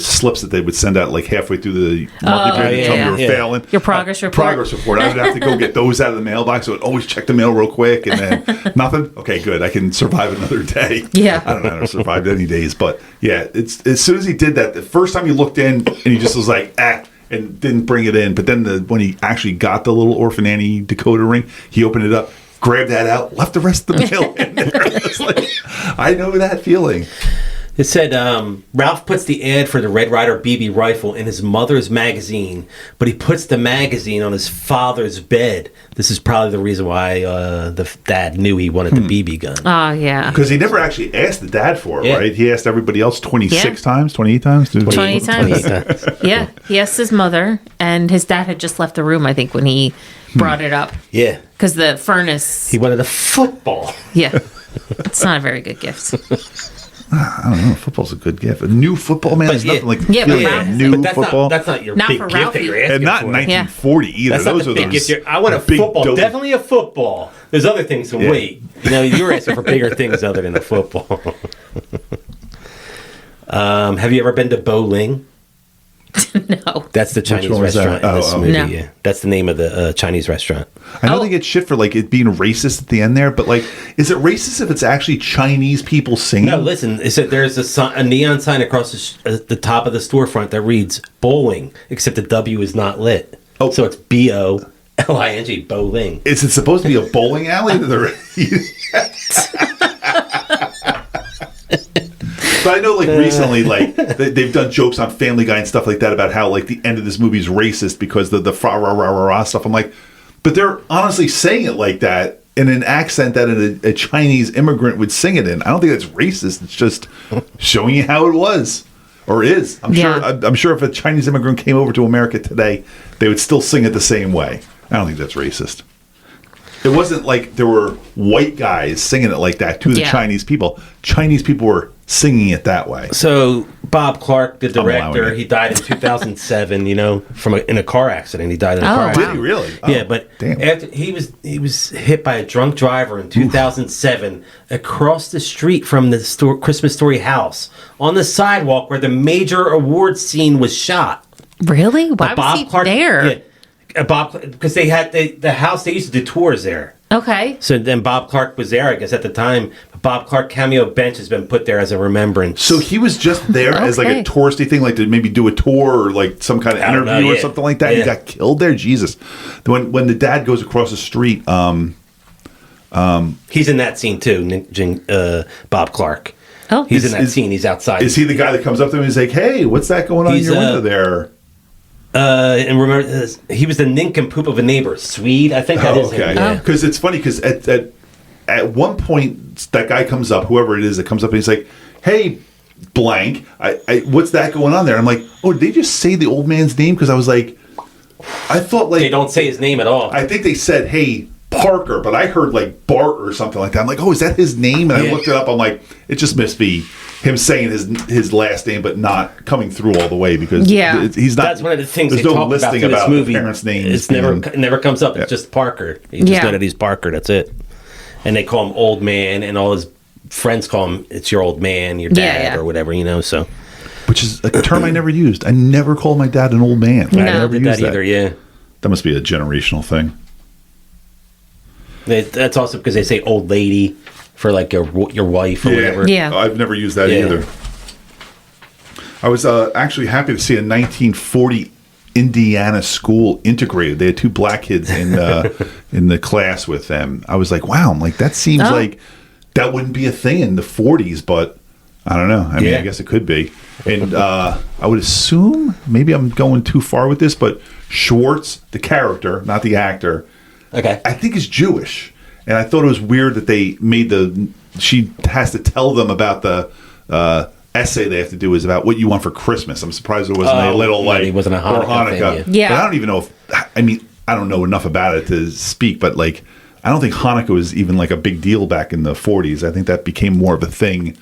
B: slips that they would send out like halfway through the monthly period to tell me you were failing.
C: Your progress report.
B: Progress report. I would have to go get those out of the mailbox. So I would always check the mail real quick, and then nothing. Okay, good. I can survive another day.
C: Yeah.
B: I don't know how to survive any days, but yeah, it's as soon as he did that, the first time he looked in and he just was like, and didn't bring it in. But then when he actually got the Little Orphan Annie decoder ring, he opened it up, grabbed that out, left the rest of the mail in there. It's like, I know that feeling.
A: It said, Ralph puts the ad for the Red Ryder BB rifle in his mother's magazine, but he puts the magazine on his father's bed. This is probably the reason why the dad knew he wanted the BB gun.
C: Oh, yeah.
B: Because he never actually asked the dad for it, right? He asked everybody else 28 times? 28 times.
C: Yeah. He asked his mother, and his dad had just left the room, I think, when he brought it up.
A: Yeah.
C: Because the furnace...
A: He wanted a football.
C: Yeah. It's not a very good gift.
B: I don't know. Football's a good gift. A new football, man. There's nothing like new football.
A: That's not your big gift that you're asking
B: and not
A: for.
B: in 1940 either.
A: That's
B: those
A: not the
B: are
A: big
B: those
A: gift. I want a football. Definitely a football. There's other things to wait. You were asking for bigger things other than a football. Have you ever been to Bo Ling?
C: No.
A: That's the Chinese restaurant in this movie. No. Yeah. That's the name of the Chinese restaurant.
B: I know they get shit for like it being racist at the end there, but like, is it racist if it's actually Chinese people singing?
A: No, listen. There's a neon sign across the top of the storefront that reads bowling, except the W is not lit. Oh, so it's BOLING, bowling.
B: Is it supposed to be a bowling alley? But I know, like, recently, like, they've done jokes on Family Guy and stuff like that about how, like, the end of this movie is racist because the fra ra ra ra ra stuff. I'm like, but they're honestly saying it like that in an accent that a Chinese immigrant would sing it in. I don't think that's racist. It's just showing you how it was or is. I'm sure if a Chinese immigrant came over to America today, they would still sing it the same way. I don't think that's racist. It wasn't like there were white guys singing it like that to the Chinese people. Chinese people were singing it that way.
A: So Bob Clark, the
B: allowing
A: director,
B: it.
A: he died in 2007. In a car accident. He died in a car
C: wow.
A: accident.
B: Did he really?
A: Yeah, but
B: damn.
A: after he was hit by a drunk driver in 2007 across the street from the Christmas Story house on the sidewalk where the major awards scene was shot.
C: Really? Why was he there?
A: Yeah, because they had the house. They used to do tours there.
C: Okay.
A: So then Bob Clark was there, I guess, at the time. Bob Clark cameo bench has been put there as a remembrance.
B: So he was just there as like a touristy thing, like to maybe do a tour or like some kind of interview or something like that. Yeah. He got killed there. Jesus. When the dad goes across the street,
A: he's in that scene too. Bob Clark.
C: Oh,
A: he's in that scene. He's outside.
B: Is he the guy that comes up to him and he's like, "Hey, what's that going on in your window there?"
A: And remember, he was the nincompoop of a neighbor, Swede. I think that is him.
B: Because it's funny because at one point that guy comes up, whoever it is that comes up, and he's like, "Hey, blank, what's that going on there?" I'm like, "Oh, did they just say the old man's name?" Because I was like, I thought like
A: they don't say his name at all.
B: I think they said, "Hey, Parker," but I heard like Bart or something like that. I'm like, "Oh, is that his name?" And I looked it up. I'm like, it just must be him saying his last name, but not coming through all the way because he's not.
A: That's one of the things
B: there's
A: they
B: no
A: talk about
B: listing
A: through this movie.
B: Parents' names.
A: It never comes up. It's just Parker. He just know that he's Parker. That's it. And they call him old man, and all his friends call him, "It's your old man, your dad," or whatever, So,
B: which is a term I never used. I never called my dad an old man.
A: I never used that either. Yeah,
B: that must be a generational thing.
A: That's also because they say old lady for like your wife or whatever.
C: Yeah,
B: I've never used that either. I was actually happy to see a 1940 Indiana school integrated. They had 2 black kids in the class with them. I was like, wow, I'm like, that seems like that wouldn't be a thing in the 40s, but I don't know. I mean, I guess it could be. And I would assume, maybe I'm going too far with this, but Schwartz, the character, not the actor, I think is Jewish. And I thought it was weird that they made she has to tell them about the essay they have to do is about what you want for Christmas. I'm surprised there wasn't a little like
A: it wasn't a Hanukkah
C: thing,
B: But I don't even know I don't know enough about it to speak, but like I don't think Hanukkah was even like a big deal back in the 40s. I think that became more of a thing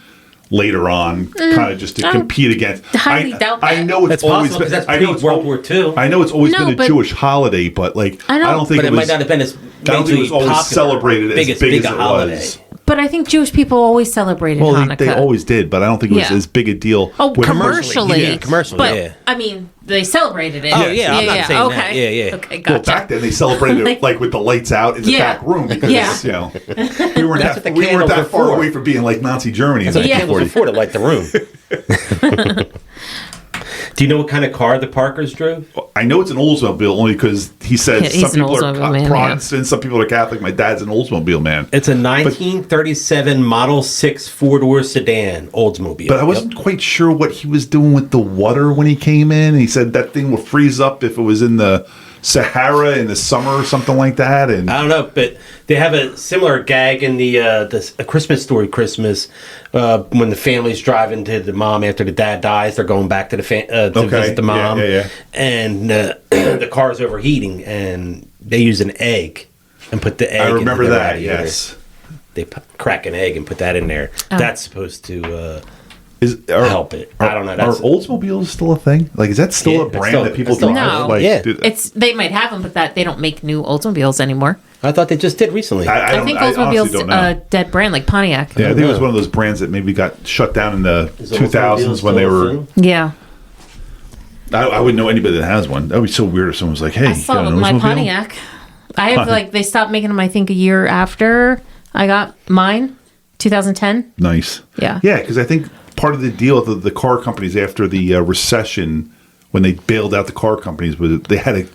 B: later on, kind of just to compete against. I know it's always been.
A: That's World War II.
B: I know it's always been a Jewish holiday, but like I don't think
A: it might not have been as.
B: I don't think it was always celebrated as big as it was.
C: But I think Jewish people always celebrated Hanukkah.
B: They always did, but I don't think it was as big a deal.
C: Oh, commercially.
A: Commercially,
C: I mean, they celebrated it.
A: Oh, yeah, I'm not saying that. Yeah.
C: Okay, gotcha.
B: Well, back then they celebrated it like with the lights out in the back room because, we weren't that far away from being like Nazi Germany.
A: That's what the candles were for, to light the room. Do you know what kind of car the Parkers drove?
B: I know it's an Oldsmobile only because he said some people are Protestants, some people are Catholic. My dad's an Oldsmobile man.
A: It's a 1937 Model 6 four-door sedan Oldsmobile.
B: But I wasn't quite sure what he was doing with the water when he came in. He said that thing will freeze up if it was in the Sahara in the summer or something like that. And
A: I don't know, but they have a similar gag in the A Christmas Story Christmas when the family's driving to the mom after the dad dies. They're going back to the to visit the mom, and the car's overheating, and they use an egg and put the egg.
B: I remember
A: into the
B: that.
A: radiator.
B: Yes,
A: they crack an egg and put that in there. That's supposed to. Help it. I don't know.
B: Are Oldsmobiles still a thing? Like, is that still a brand that people drive?
C: No.
B: Like,
C: they might have them, but they don't make new Oldsmobiles anymore.
A: I thought they just did recently.
C: I think Oldsmobile's a dead brand, like Pontiac.
B: Yeah, I think it was one of those brands that maybe got shut down in the 2000s when they were.
C: Yeah.
B: I wouldn't know anybody that has one. That would be so weird if someone was like, "Hey,
C: I saw my Pontiac." I have they stopped making them. I think a year after I got mine, 2010.
B: Nice.
C: Yeah.
B: Yeah, because I think part of the deal of the car companies after the recession, when they bailed out the car companies, was they had to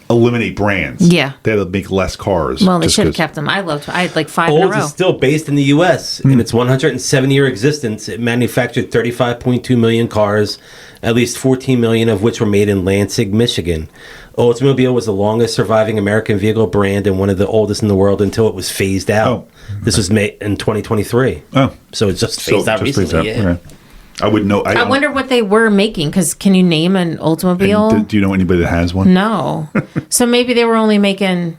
B: eliminate brands.
C: Yeah.
B: They had to make less cars.
C: Well, they should have kept them. I had like 5 in a row.
A: Olds is still based in the U.S. In its 107-year existence, it manufactured 35.2 million cars, at least 14 million of which were made in Lansing, Michigan. Oldsmobile was the longest surviving American vehicle brand and one of the oldest in the world until it was phased out.
B: Oh.
A: This was made in 2023.
B: Oh.
A: So it's just phased out recently.
B: Yeah. I wouldn't know.
C: I wonder what they were making, because can you name an Oldsmobile?
B: Do you know anybody that has one?
C: No. So maybe they were only making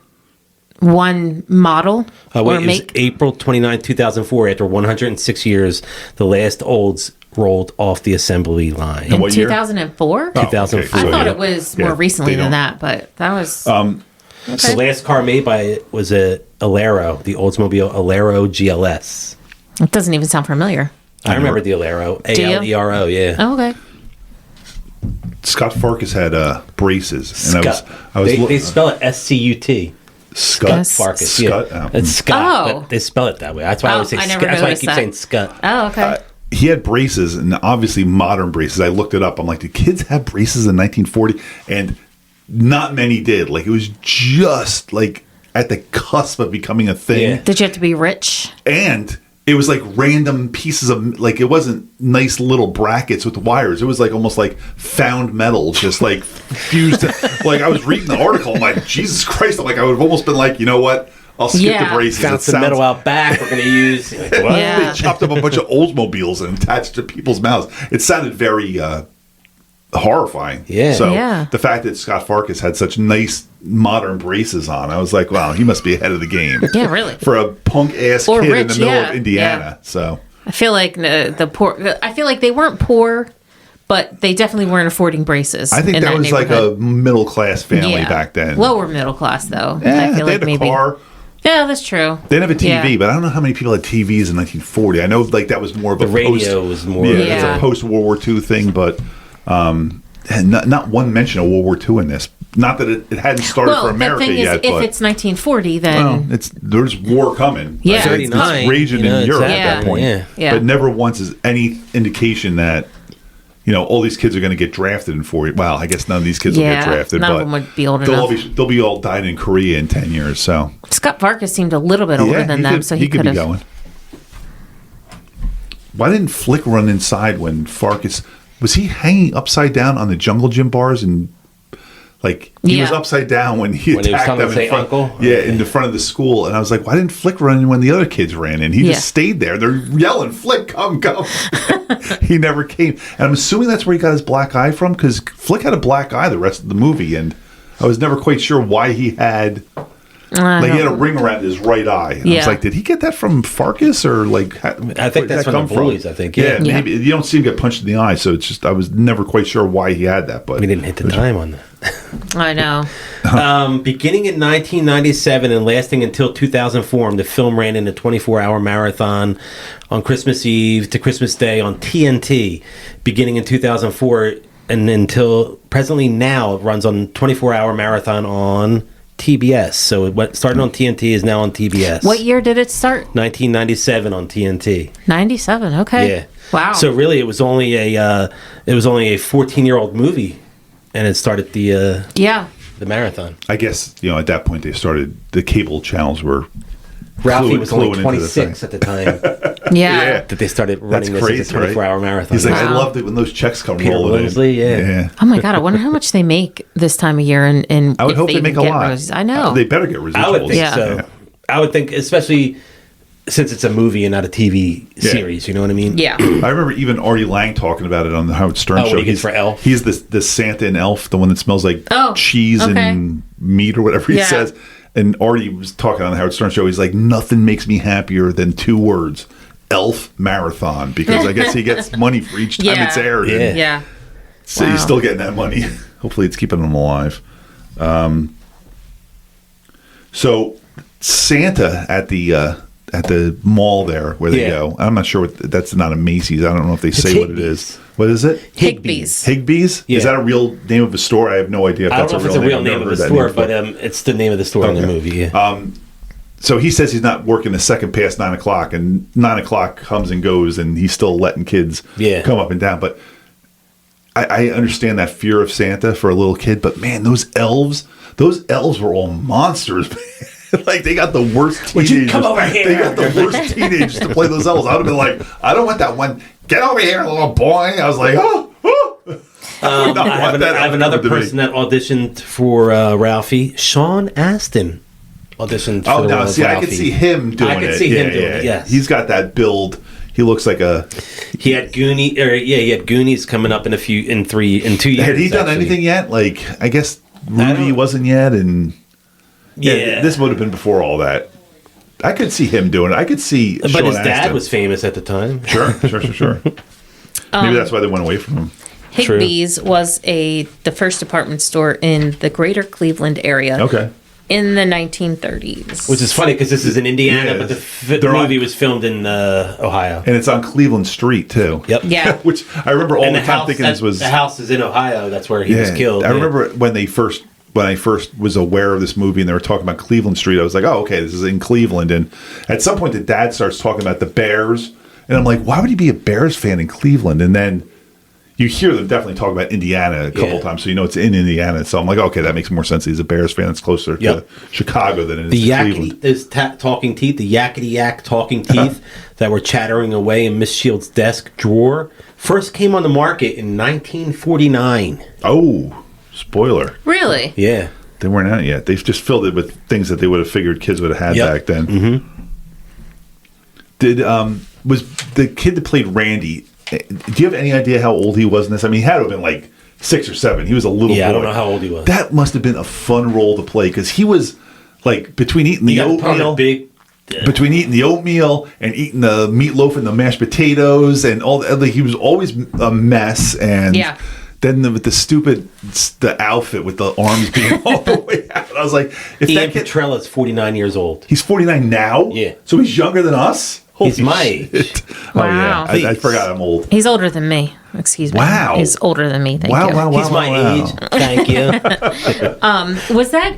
C: one model?
A: It's April 29, 2004. After 106 years, the last Olds rolled off the assembly line.
C: In
B: what year?
C: 2004?
A: 2004.
C: I
B: So,
C: thought
B: yeah.
C: it was
B: Yeah,
C: more recently
B: they
C: than
B: don't.
C: that, but that was...
A: The last car made by it was a Alero, the Oldsmobile Alero GLS.
C: It doesn't even sound familiar.
A: I remember the Alero.
C: Do you?
A: Alero, yeah.
C: Oh, okay.
B: Scott Farkas had braces, and
A: Scut. They spell it S-C-U-t.
B: Scott
A: Farkas.
B: Scott.
A: Yeah. It's Scott,
C: Oh.
A: but they spell it that way. That's why I always say
C: I
A: Scott.
C: never
A: That's why I
C: noticed
A: keep
C: that.
A: saying Scott.
C: Oh, okay.
B: He had braces, and obviously modern braces. I looked it up. I'm like, did kids have braces in 1940? And not many did. Like, it was just like at the cusp of becoming a thing.
A: Yeah.
C: Did you have to be rich?
B: And it was like random pieces of, like, it wasn't nice little brackets with wires. It was like almost like found metal, just like fused. Like, I was reading the article, I'm like, Jesus Christ. I'm like, I would have almost been like, you know what? I'll skip
C: Yeah.
B: the braces.
A: Found
B: It
A: some metal out back. We're going to use. Like, what?
C: Yeah.
B: They chopped up a bunch of Oldsmobiles and attached to people's mouths. It sounded very horrifying.
A: Yeah.
B: So
C: Yeah.
B: the fact that Scott Farkas had such nice modern braces on, I was like, wow, he must be ahead of the game.
C: Yeah, really.
B: For a punk ass
C: Or
B: kid in
C: rich,
B: the middle
C: yeah.
B: of Indiana.
C: Yeah.
B: So
C: I feel like the poor... I feel like they weren't poor, but they definitely weren't affording braces.
B: I think
C: in
B: that was like a middle class family
C: Yeah.
B: back then.
C: Lower middle class, though.
B: Yeah,
C: I feel
B: they
C: like
B: had a
C: maybe...
B: car.
C: Yeah, that's true.
B: They didn't have a TV,
C: Yeah.
B: but I don't know how many people had TVs in 1940. I know like that was more of a
A: The radio was more.
B: Yeah,
C: Yeah.
B: it's a post World War II thing, but and not one mention of World War II in this. Not that it hadn't started
C: Well,
B: for America
C: the thing is,
B: yet,
C: if
B: but
C: it's 1940, then...
B: well, there's war coming.
C: Yeah.
B: Like, it's
A: 39,
B: raging
A: you know,
B: in Europe
A: exactly,
B: at that point.
A: yeah.
C: Yeah.
B: But never once is any indication that all these kids are going to get drafted in 40. Well, I guess none of these kids will get
C: Yeah,
B: drafted.
C: none of
B: but
C: them would be old
B: they'll
C: enough.
B: They'll be all dying in Korea in 10 years. So
C: Scott Farkas seemed a little bit older than them, so he could
B: be
C: have...
B: going. Why didn't Flick run inside when Farkas was he hanging upside down on the Jungle Gym bars and like he was
C: Yeah.
B: upside down when he
A: When he was
B: attacked
A: telling
B: them
A: them to
B: in
A: say
B: front,
A: uncle?
B: yeah, in the front of the school, and I was like, why didn't Flick run in when the other kids ran in? He
C: Yeah.
B: just stayed there. They're yelling, Flick, come. He never came, and I'm assuming that's where he got his black eye from because Flick had a black eye the rest of the movie, and I was never quite sure why he had. Like he had a ring around his right eye. And I was
C: Yeah.
B: like, did he get that from Farkas or like?
A: I think that's from the boys, I think, yeah.
B: Yeah, maybe you don't see him get punched in the eye, so it's just I was never quite sure why he had that. But
A: We didn't hit the time on that.
C: I know.
A: Beginning in 1997 and lasting until 2004, the film ran in a 24-hour marathon on Christmas Eve to Christmas Day on TNT. Beginning in 2004 and until presently now, it runs on 24-hour marathon on TBS. So it started on TNT is now on TBS.
C: What year did it start?
A: 1997 on TNT.
C: 97. Okay.
A: Yeah.
C: Wow.
A: So really, it was only a 14-year-old movie, and it started the
C: yeah.
A: marathon.
B: I guess at that point they started the cable channels were
A: Ralphie was only
B: cluing into the
A: 26
B: thing.
A: at the time
C: Yeah.
A: that they started running
B: That's
A: this as a
B: crazy,
A: 24-hour marathon.
B: He's like, I
C: Wow.
B: loved it when those checks come
A: Peter
B: rolling
A: Lindsley,
B: in.
A: yeah.
C: Oh my God! I wonder how much they make this time of year, and
B: I would
C: if
B: hope they make a
C: even get
B: lot.
C: roses. I know.
B: They better get residuals.
A: I would think
C: Yeah.
A: so.
B: Yeah.
A: I would think, especially since it's a movie and not a TV
B: Yeah.
A: series. You know what I mean?
C: yeah.
B: I remember even Artie Lang talking about it on the Howard Stern
A: Oh,
B: show.
A: what he gets for Elf?
B: He's the Santa and Elf, the one that smells like cheese
C: okay.
B: and meat or whatever he
C: Yeah.
B: says. And Artie was talking on the Howard Stern show. He's like, nothing makes me happier than 2 words: Elf Marathon, because I guess he gets money for each time
C: Yeah.
B: it's aired.
A: Yeah.
B: And
C: Yeah.
B: so
C: Wow.
B: he's still getting that money. Hopefully, it's keeping him alive. So Santa at the mall there where they
A: Yeah.
B: go. I'm not sure what that's not a Macy's. I don't know if they say what it is. What is it?
C: Higbee's.
B: Higbee's?
A: Yeah.
B: Is that a real name of a store? I have no idea if
A: I don't
B: that's
A: know if it's a real name
B: I've
A: of
B: never
A: the
B: heard
A: store,
B: that name
A: but it's the name of the store in the
B: Okay.
A: movie. Yeah.
B: So he says he's not working the second past 9 o'clock, and 9 o'clock comes and goes, and he's still letting kids come up and down. But I understand that fear of Santa for a little kid, but man, those elves were all monsters, man. Like they got the worst teenagers.
A: Would you come over here?
B: They got the worst teenagers to play those elves. I would have been like, I don't want that one. Get over here, little boy. I was like, oh.
A: I have another person that auditioned for Ralphie. Sean Astin auditioned for
B: Oh
A: the
B: no!
A: role
B: See,
A: of
B: I
A: Ralphie.
B: could see him doing it.
A: I could see him doing it. Yes,
B: he's got that build. He looks like a.
A: He had he had Goonies coming up in 2 years.
B: Had he done
A: actually.
B: anything yet? Like, I guess Rudy wasn't yet, and this would have been before all that. I could see him doing it. I could see.
A: But
B: Sean
A: his dad
B: Astin.
A: was famous at the time.
B: Sure. Maybe that's why they went away from him.
C: Higbee's was the first department store in the greater Cleveland area.
B: Okay.
C: In the 1930s.
A: Which is funny because this is in Indiana,
B: Yeah,
A: but the movie was filmed in Ohio.
B: And it's on Cleveland Street, too.
A: Yep.
C: Yeah.
B: Which I remember all
A: And
B: the time thinking this was...
A: The house is in Ohio. That's where he was killed.
B: I remember when I first was aware of this movie and they were talking about Cleveland Street, I was like, oh, okay, this is in Cleveland. And at some point, the dad starts talking about the Bears. And I'm like, why would he be a Bears fan in Cleveland? And then you hear them definitely talk about Indiana a couple of times, so you know it's in Indiana. So I'm like, okay, that makes more sense. He's a Bears fan. It's closer to Chicago than it is to Cleveland.
A: Those talking teeth, the yakety-yak talking teeth that were chattering away in Miss Shields' desk drawer, first came on the market in 1949.
B: Oh, spoiler.
C: Really?
A: Yeah.
B: They weren't out yet. They've just filled it with things that they would have figured kids would have had back then. Mm-hmm. Was the kid that played Randy... Do you have any idea how old he was in this? I mean, he had to have been like 6 or 7. He was a little boy.
A: I don't know how old he was.
B: That must have been a fun role to play because he was like between eating the oatmeal, and eating the meatloaf and the mashed potatoes and all that. Like, he was always a mess. And then with the outfit with the arms being all the way out, I was like, if
A: Ian
B: that kid,
A: Petrella's 49 years old.
B: He's 49 now.
A: Yeah,
B: so he's younger than us. Holy
A: He's my age.
C: Wow.
B: Oh, yeah. I forgot I'm old.
C: He's older than me. Excuse me.
B: Wow.
C: He's older than me. Thank you.
B: Wow.
A: He's my age. Thank you.
C: Was that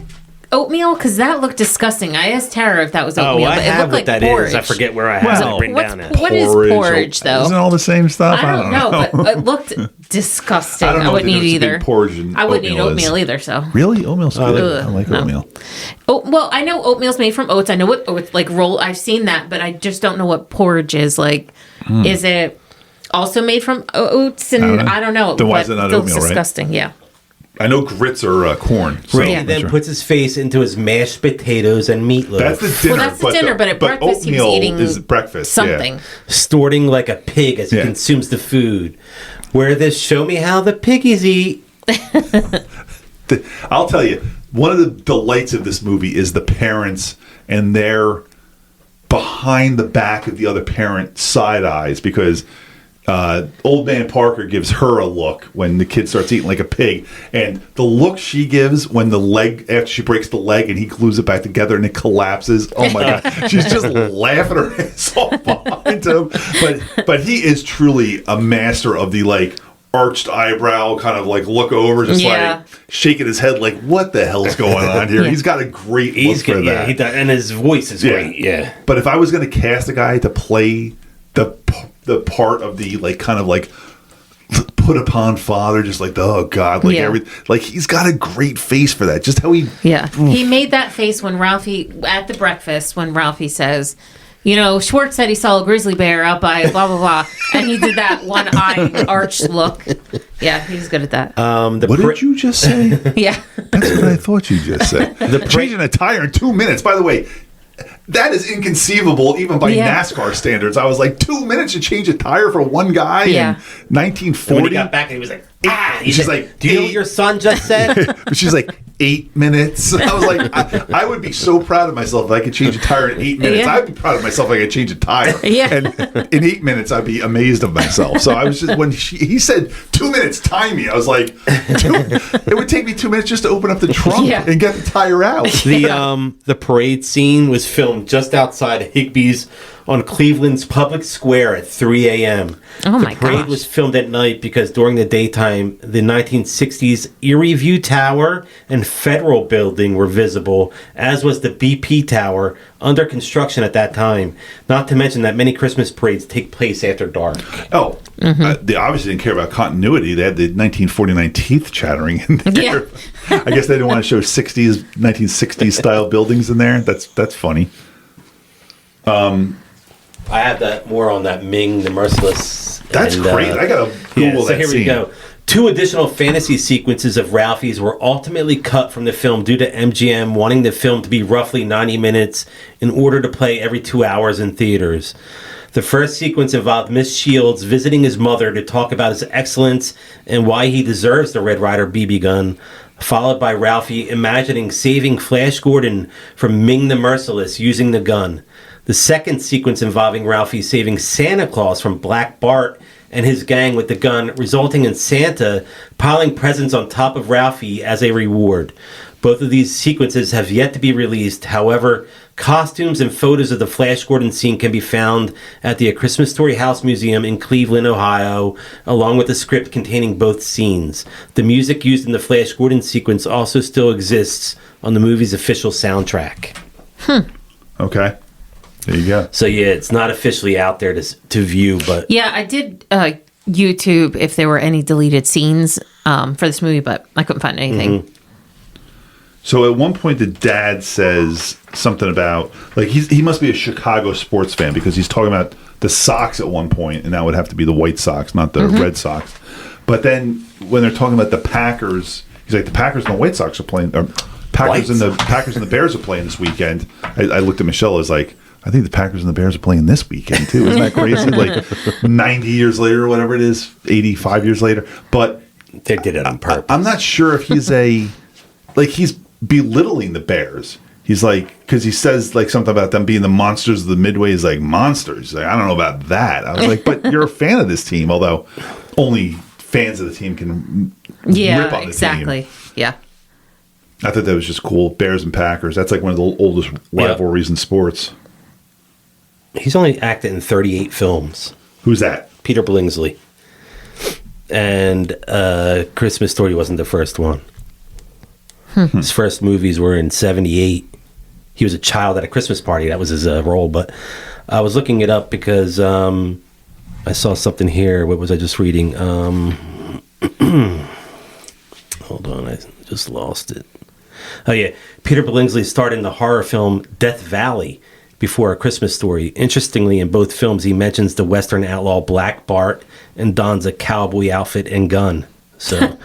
C: oatmeal? Because that looked disgusting. I asked Tara if that was oatmeal, but it looked like
A: that
C: porridge.
A: is. I forget where I have it written down at.
C: What is porridge, though?
B: Isn't it all the same stuff?
C: I don't know, but it looked disgusting. I wouldn't eat either.
B: Porridge
C: I wouldn't eat oatmeal either, so.
B: Really? Oatmeal's good. I like oatmeal.
C: Oh, well, I know oatmeal's made from oats. I know what oats, like roll. I've seen that, but I just don't know what porridge is. Like, is it also made from oats? And I don't know.
B: Then why is it not oatmeal, right?
C: Disgusting, yeah.
B: I know grits are corn. So
A: Randy then puts his face into his mashed potatoes and meatloaf.
B: That's the dinner.
C: Well, that's the dinner, but at breakfast he was eating
B: is breakfast,
C: something.
A: Snorting like a pig as he consumes the food. Where this show me how the piggies eat.
B: I'll tell you, one of the delights of this movie is the parents and their behind the back of the other parent side eyes because old man Parker gives her a look when the kid starts eating like a pig, and the look she gives when the leg, after she breaks the leg and he glues it back together and it collapses, oh my god, she's just laughing her ass off behind him. But he is truly a master of the like arched eyebrow kind of like look over, just like shaking his head like, what the hell's going on here? He's got a great look for that.
A: Yeah, he does, and his voice is great. Yeah.
B: But if I was going to cast a guy to play the part of the like kind of like put upon father, just like oh god, like everything, like he's got a great face for that. Just how he
C: he made that face when Ralphie at the breakfast when Ralphie says, you know, Schwartz said he saw a grizzly bear out by blah blah blah, and he did that one eye arched look. Yeah, he's good at that.
B: What did you just say?
C: Yeah,
B: that's what I thought you just said. Changing a tire in 2 minutes. By the way, that is inconceivable even by NASCAR standards. I was like, 2 minutes to change a tire for one guy in 1940.
A: When he got back, and he was like, She's like, do you know what your son just said?
B: She's like, 8 minutes. I was like, I would be so proud of myself if I could change a tire in 8 minutes. I'd be proud of myself if I could change a tire. And in 8 minutes, I'd be amazed of myself. So I was just, when he said 2 minutes, time me, I was like, it would take me 2 minutes just to open up the trunk and get the tire out.
A: The parade scene was filmed just outside of Higbee's on Cleveland's public square at 3 a.m.
C: Oh my
A: gosh. The parade was filmed at night because during the daytime, the 1960s Erie View Tower and Federal Building were visible, as was the BP Tower, under construction at that time. Not to mention that many Christmas parades take place after dark.
B: Oh, they obviously didn't care about continuity. They had the 1949 teeth chattering in there. Yeah. I guess they didn't want to show 1960s style buildings in there. That's funny.
A: I have that more on that Ming the Merciless.
B: That's great. I gotta Google that.
A: So here we go. 2 additional fantasy sequences of Ralphie's were ultimately cut from the film due to MGM wanting the film to be roughly 90 minutes in order to play every 2 hours in theaters. The first sequence involved Miss Shields visiting his mother to talk about his excellence and why he deserves the Red Ryder BB gun, followed by Ralphie imagining saving Flash Gordon from Ming the Merciless using the gun. The second sequence involving Ralphie saving Santa Claus from Black Bart and his gang with the gun, resulting in Santa piling presents on top of Ralphie as a reward. Both of these sequences have yet to be released. However, costumes and photos of the Flash Gordon scene can be found at the A Christmas Story House Museum in Cleveland, Ohio, along with a script containing both scenes. The music used in the Flash Gordon sequence also still exists on the movie's official soundtrack.
B: Okay. There you go.
A: So yeah, it's not officially out there to view, but
C: yeah, I did YouTube if there were any deleted scenes for this movie, but I couldn't find anything.
B: Mm-hmm. So at one point, the dad says something about like he must be a Chicago sports fan because he's talking about the Sox at one point, and that would have to be the White Sox, not the Red Sox. But then when they're talking about the Packers, he's like the Packers and the White Sox are playing. Packers and the Bears are playing this weekend. I looked at Michelle. I was like, I think the Packers and the Bears are playing this weekend too. Isn't that crazy? Like 90 years later, or whatever it is, 85 years later. But
A: they did it on purpose.
B: I'm not sure if he's he's belittling the Bears. He's like, because he says like something about them being the monsters of the Midway. He's like, monsters. He's like, I don't know about that. I was like, but you're a fan of this team, although only fans of the team can rip on the team.
C: Yeah.
B: I thought that was just cool. Bears and Packers. That's like one of the oldest rivalries in sports.
A: He's only acted in 38 films.
B: Who's that?
A: Peter Billingsley. And Christmas Story wasn't the first one. His first movies were in 1978. He was a child at a Christmas party. That was his role. But I was looking it up because I saw something here. What was I just reading? Hold on. I just lost it. Oh, yeah. Peter Billingsley starred in the horror film Death Valley before A Christmas Story. Interestingly, in both films, he mentions the Western outlaw Black Bart and dons a cowboy outfit and gun. So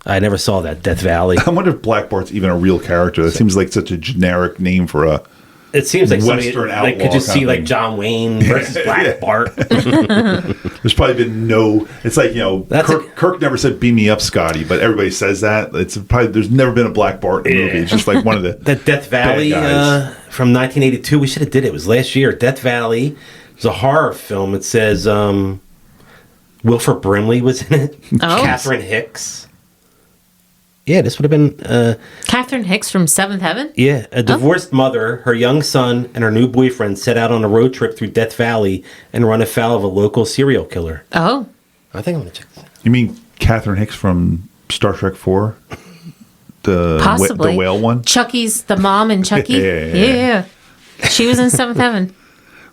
A: I never saw that, Death Valley.
B: I wonder if Black Bart's even a real character. That seems like such a generic name for a
A: It seems like
B: Western outlaw.
A: Like, could you see like John Wayne versus Black Bart?
B: There's probably been no. It's like, you know, Kirk never said "Beam me up, Scotty," but everybody says that. It's probably there's never been a Black Bart movie. It's just like one of the
A: that Death Valley from 1982. We should have did it. It was last year. Death Valley. It was a horror film. It says Wilford Brimley was in it.
C: Oh.
A: Catherine Hicks. Yeah, this would have been...
C: Catherine Hicks from Seventh Heaven?
A: Yeah, a divorced mother, her young son, and her new boyfriend set out on a road trip through Death Valley and run afoul of a local serial killer.
C: Oh.
A: I think I'm going to check this out.
B: You mean Catherine Hicks from Star Trek 4?
C: Possibly.
B: The whale one?
C: Chucky's the mom in Chucky?
B: Yeah.
C: She was in Seventh Heaven.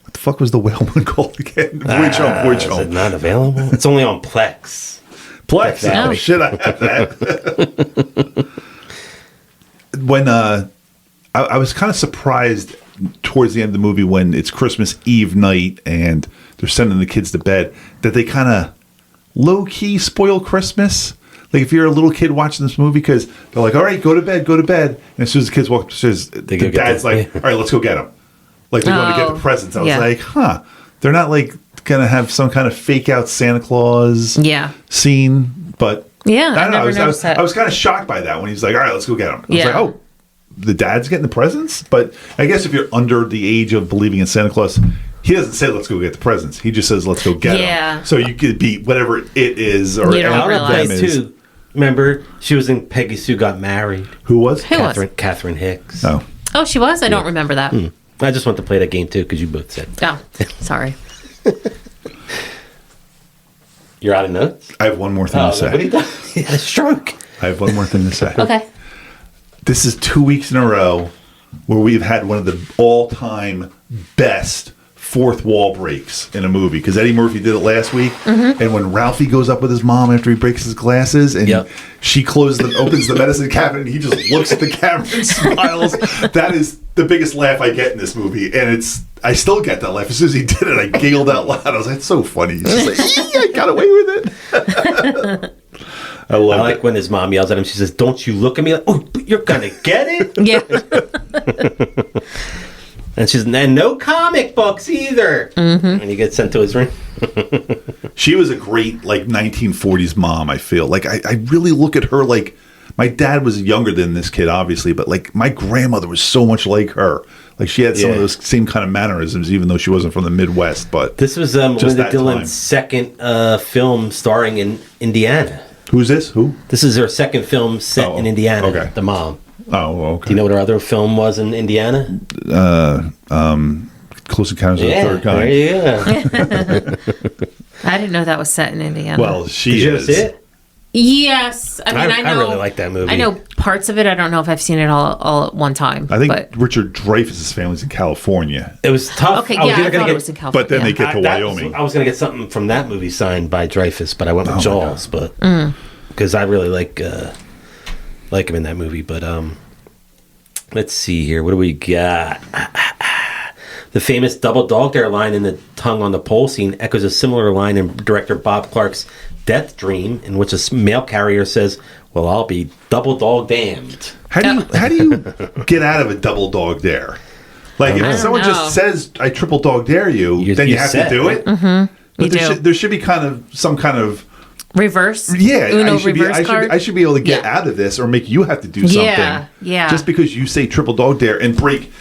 B: What the fuck was the whale one called again? Voyage
A: Is it not available? It's only on Plex.
B: Plex. Oh, shit, I have that. When I was kind of surprised towards the end of the movie when it's Christmas Eve night and they're sending the kids to bed that they kind of low-key spoil Christmas. Like if you're a little kid watching this movie, because they're like, all right, go to bed. And as soon as the kids walk upstairs, the dad's like, all right, let's go get them. Like they're going to get the presents. I was like, they're not like going to have some kind of fake out Santa Claus scene. But I don't know. I was kind of shocked by that when he's like, all right, let's go get them. I was like, oh, the dad's getting the presents? But I guess if you're under the age of believing in Santa Claus, he doesn't say, let's go get the presents. He just says, let's go get them. So you could be whatever it is or
C: you don't realize
A: too. Remember, she was in Peggy Sue Got Married.
B: Who was?
A: Catherine Hicks.
C: Oh, she was? I don't remember that.
A: I just want to play that game too because you both said.
C: Oh, sorry.
A: You're out of notes?
B: I have one more thing to say.
A: What are you doing? He had a stroke.
B: I have one more thing to say.
C: Okay.
B: This is 2 weeks in a row where we've had one of the all-time best fourth wall breaks in a movie, because Eddie Murphy did it last week, and when Ralphie goes up with his mom after he breaks his glasses and she opens the medicine cabinet and he just looks at the camera and smiles. That is the biggest laugh I get in this movie, and I still get that laugh. As soon as he did it, I giggled out loud. I was like, it's so funny. He's just like, I got away with it. I
A: like when his mom yells at him. She says, don't you look at me like, oh, but you're gonna get it?
C: Yeah.
A: And she's, and no comic books either. And he gets sent to his room.
B: She was a great, like, 1940s mom, I feel. Like, I really look at her like, my dad was younger than this kid, obviously, but, like, my grandmother was so much like her. Like she had some of those same kind of mannerisms, even though she wasn't from the Midwest. But
A: this was Linda Dillon's second film starring in Indiana.
B: Who's this? Who?
A: This is her second film set in Indiana. Okay. The mom.
B: Oh, okay.
A: Do you know what her other film was in Indiana?
B: Close Encounters of the Third Kind.
A: Yeah.
C: I didn't know that was set in Indiana.
B: Well, she
A: Did you ever see it?
C: Yes. I mean, I know.
A: I really like that movie.
C: I know parts of it. I don't know if I've seen it all at one time.
B: I think Richard Dreyfuss's family's in California.
A: It was tough.
C: Okay, I thought it was in California.
B: But then they get to Wyoming.
A: I was going to get something from that movie signed by Dreyfuss, but I went with Jaws. But because I really like him in that movie. But let's see here. What do we got? The famous double dog dare line in the tongue on the pole scene echoes a similar line in director Bob Clark's Death Dream, in which a mail carrier says, "Well, I'll be double dog damned."
B: How do you get out of a double dog dare? Like if someone just says, "I triple dog dare you," then you have to do it.
C: Mm-hmm.
B: But there should be some kind of
C: reverse.
B: Yeah,
C: Uno reverse card.
B: I should be able to get out of this, or make you have to do something.
C: Yeah.
B: Just because you say triple dog dare and break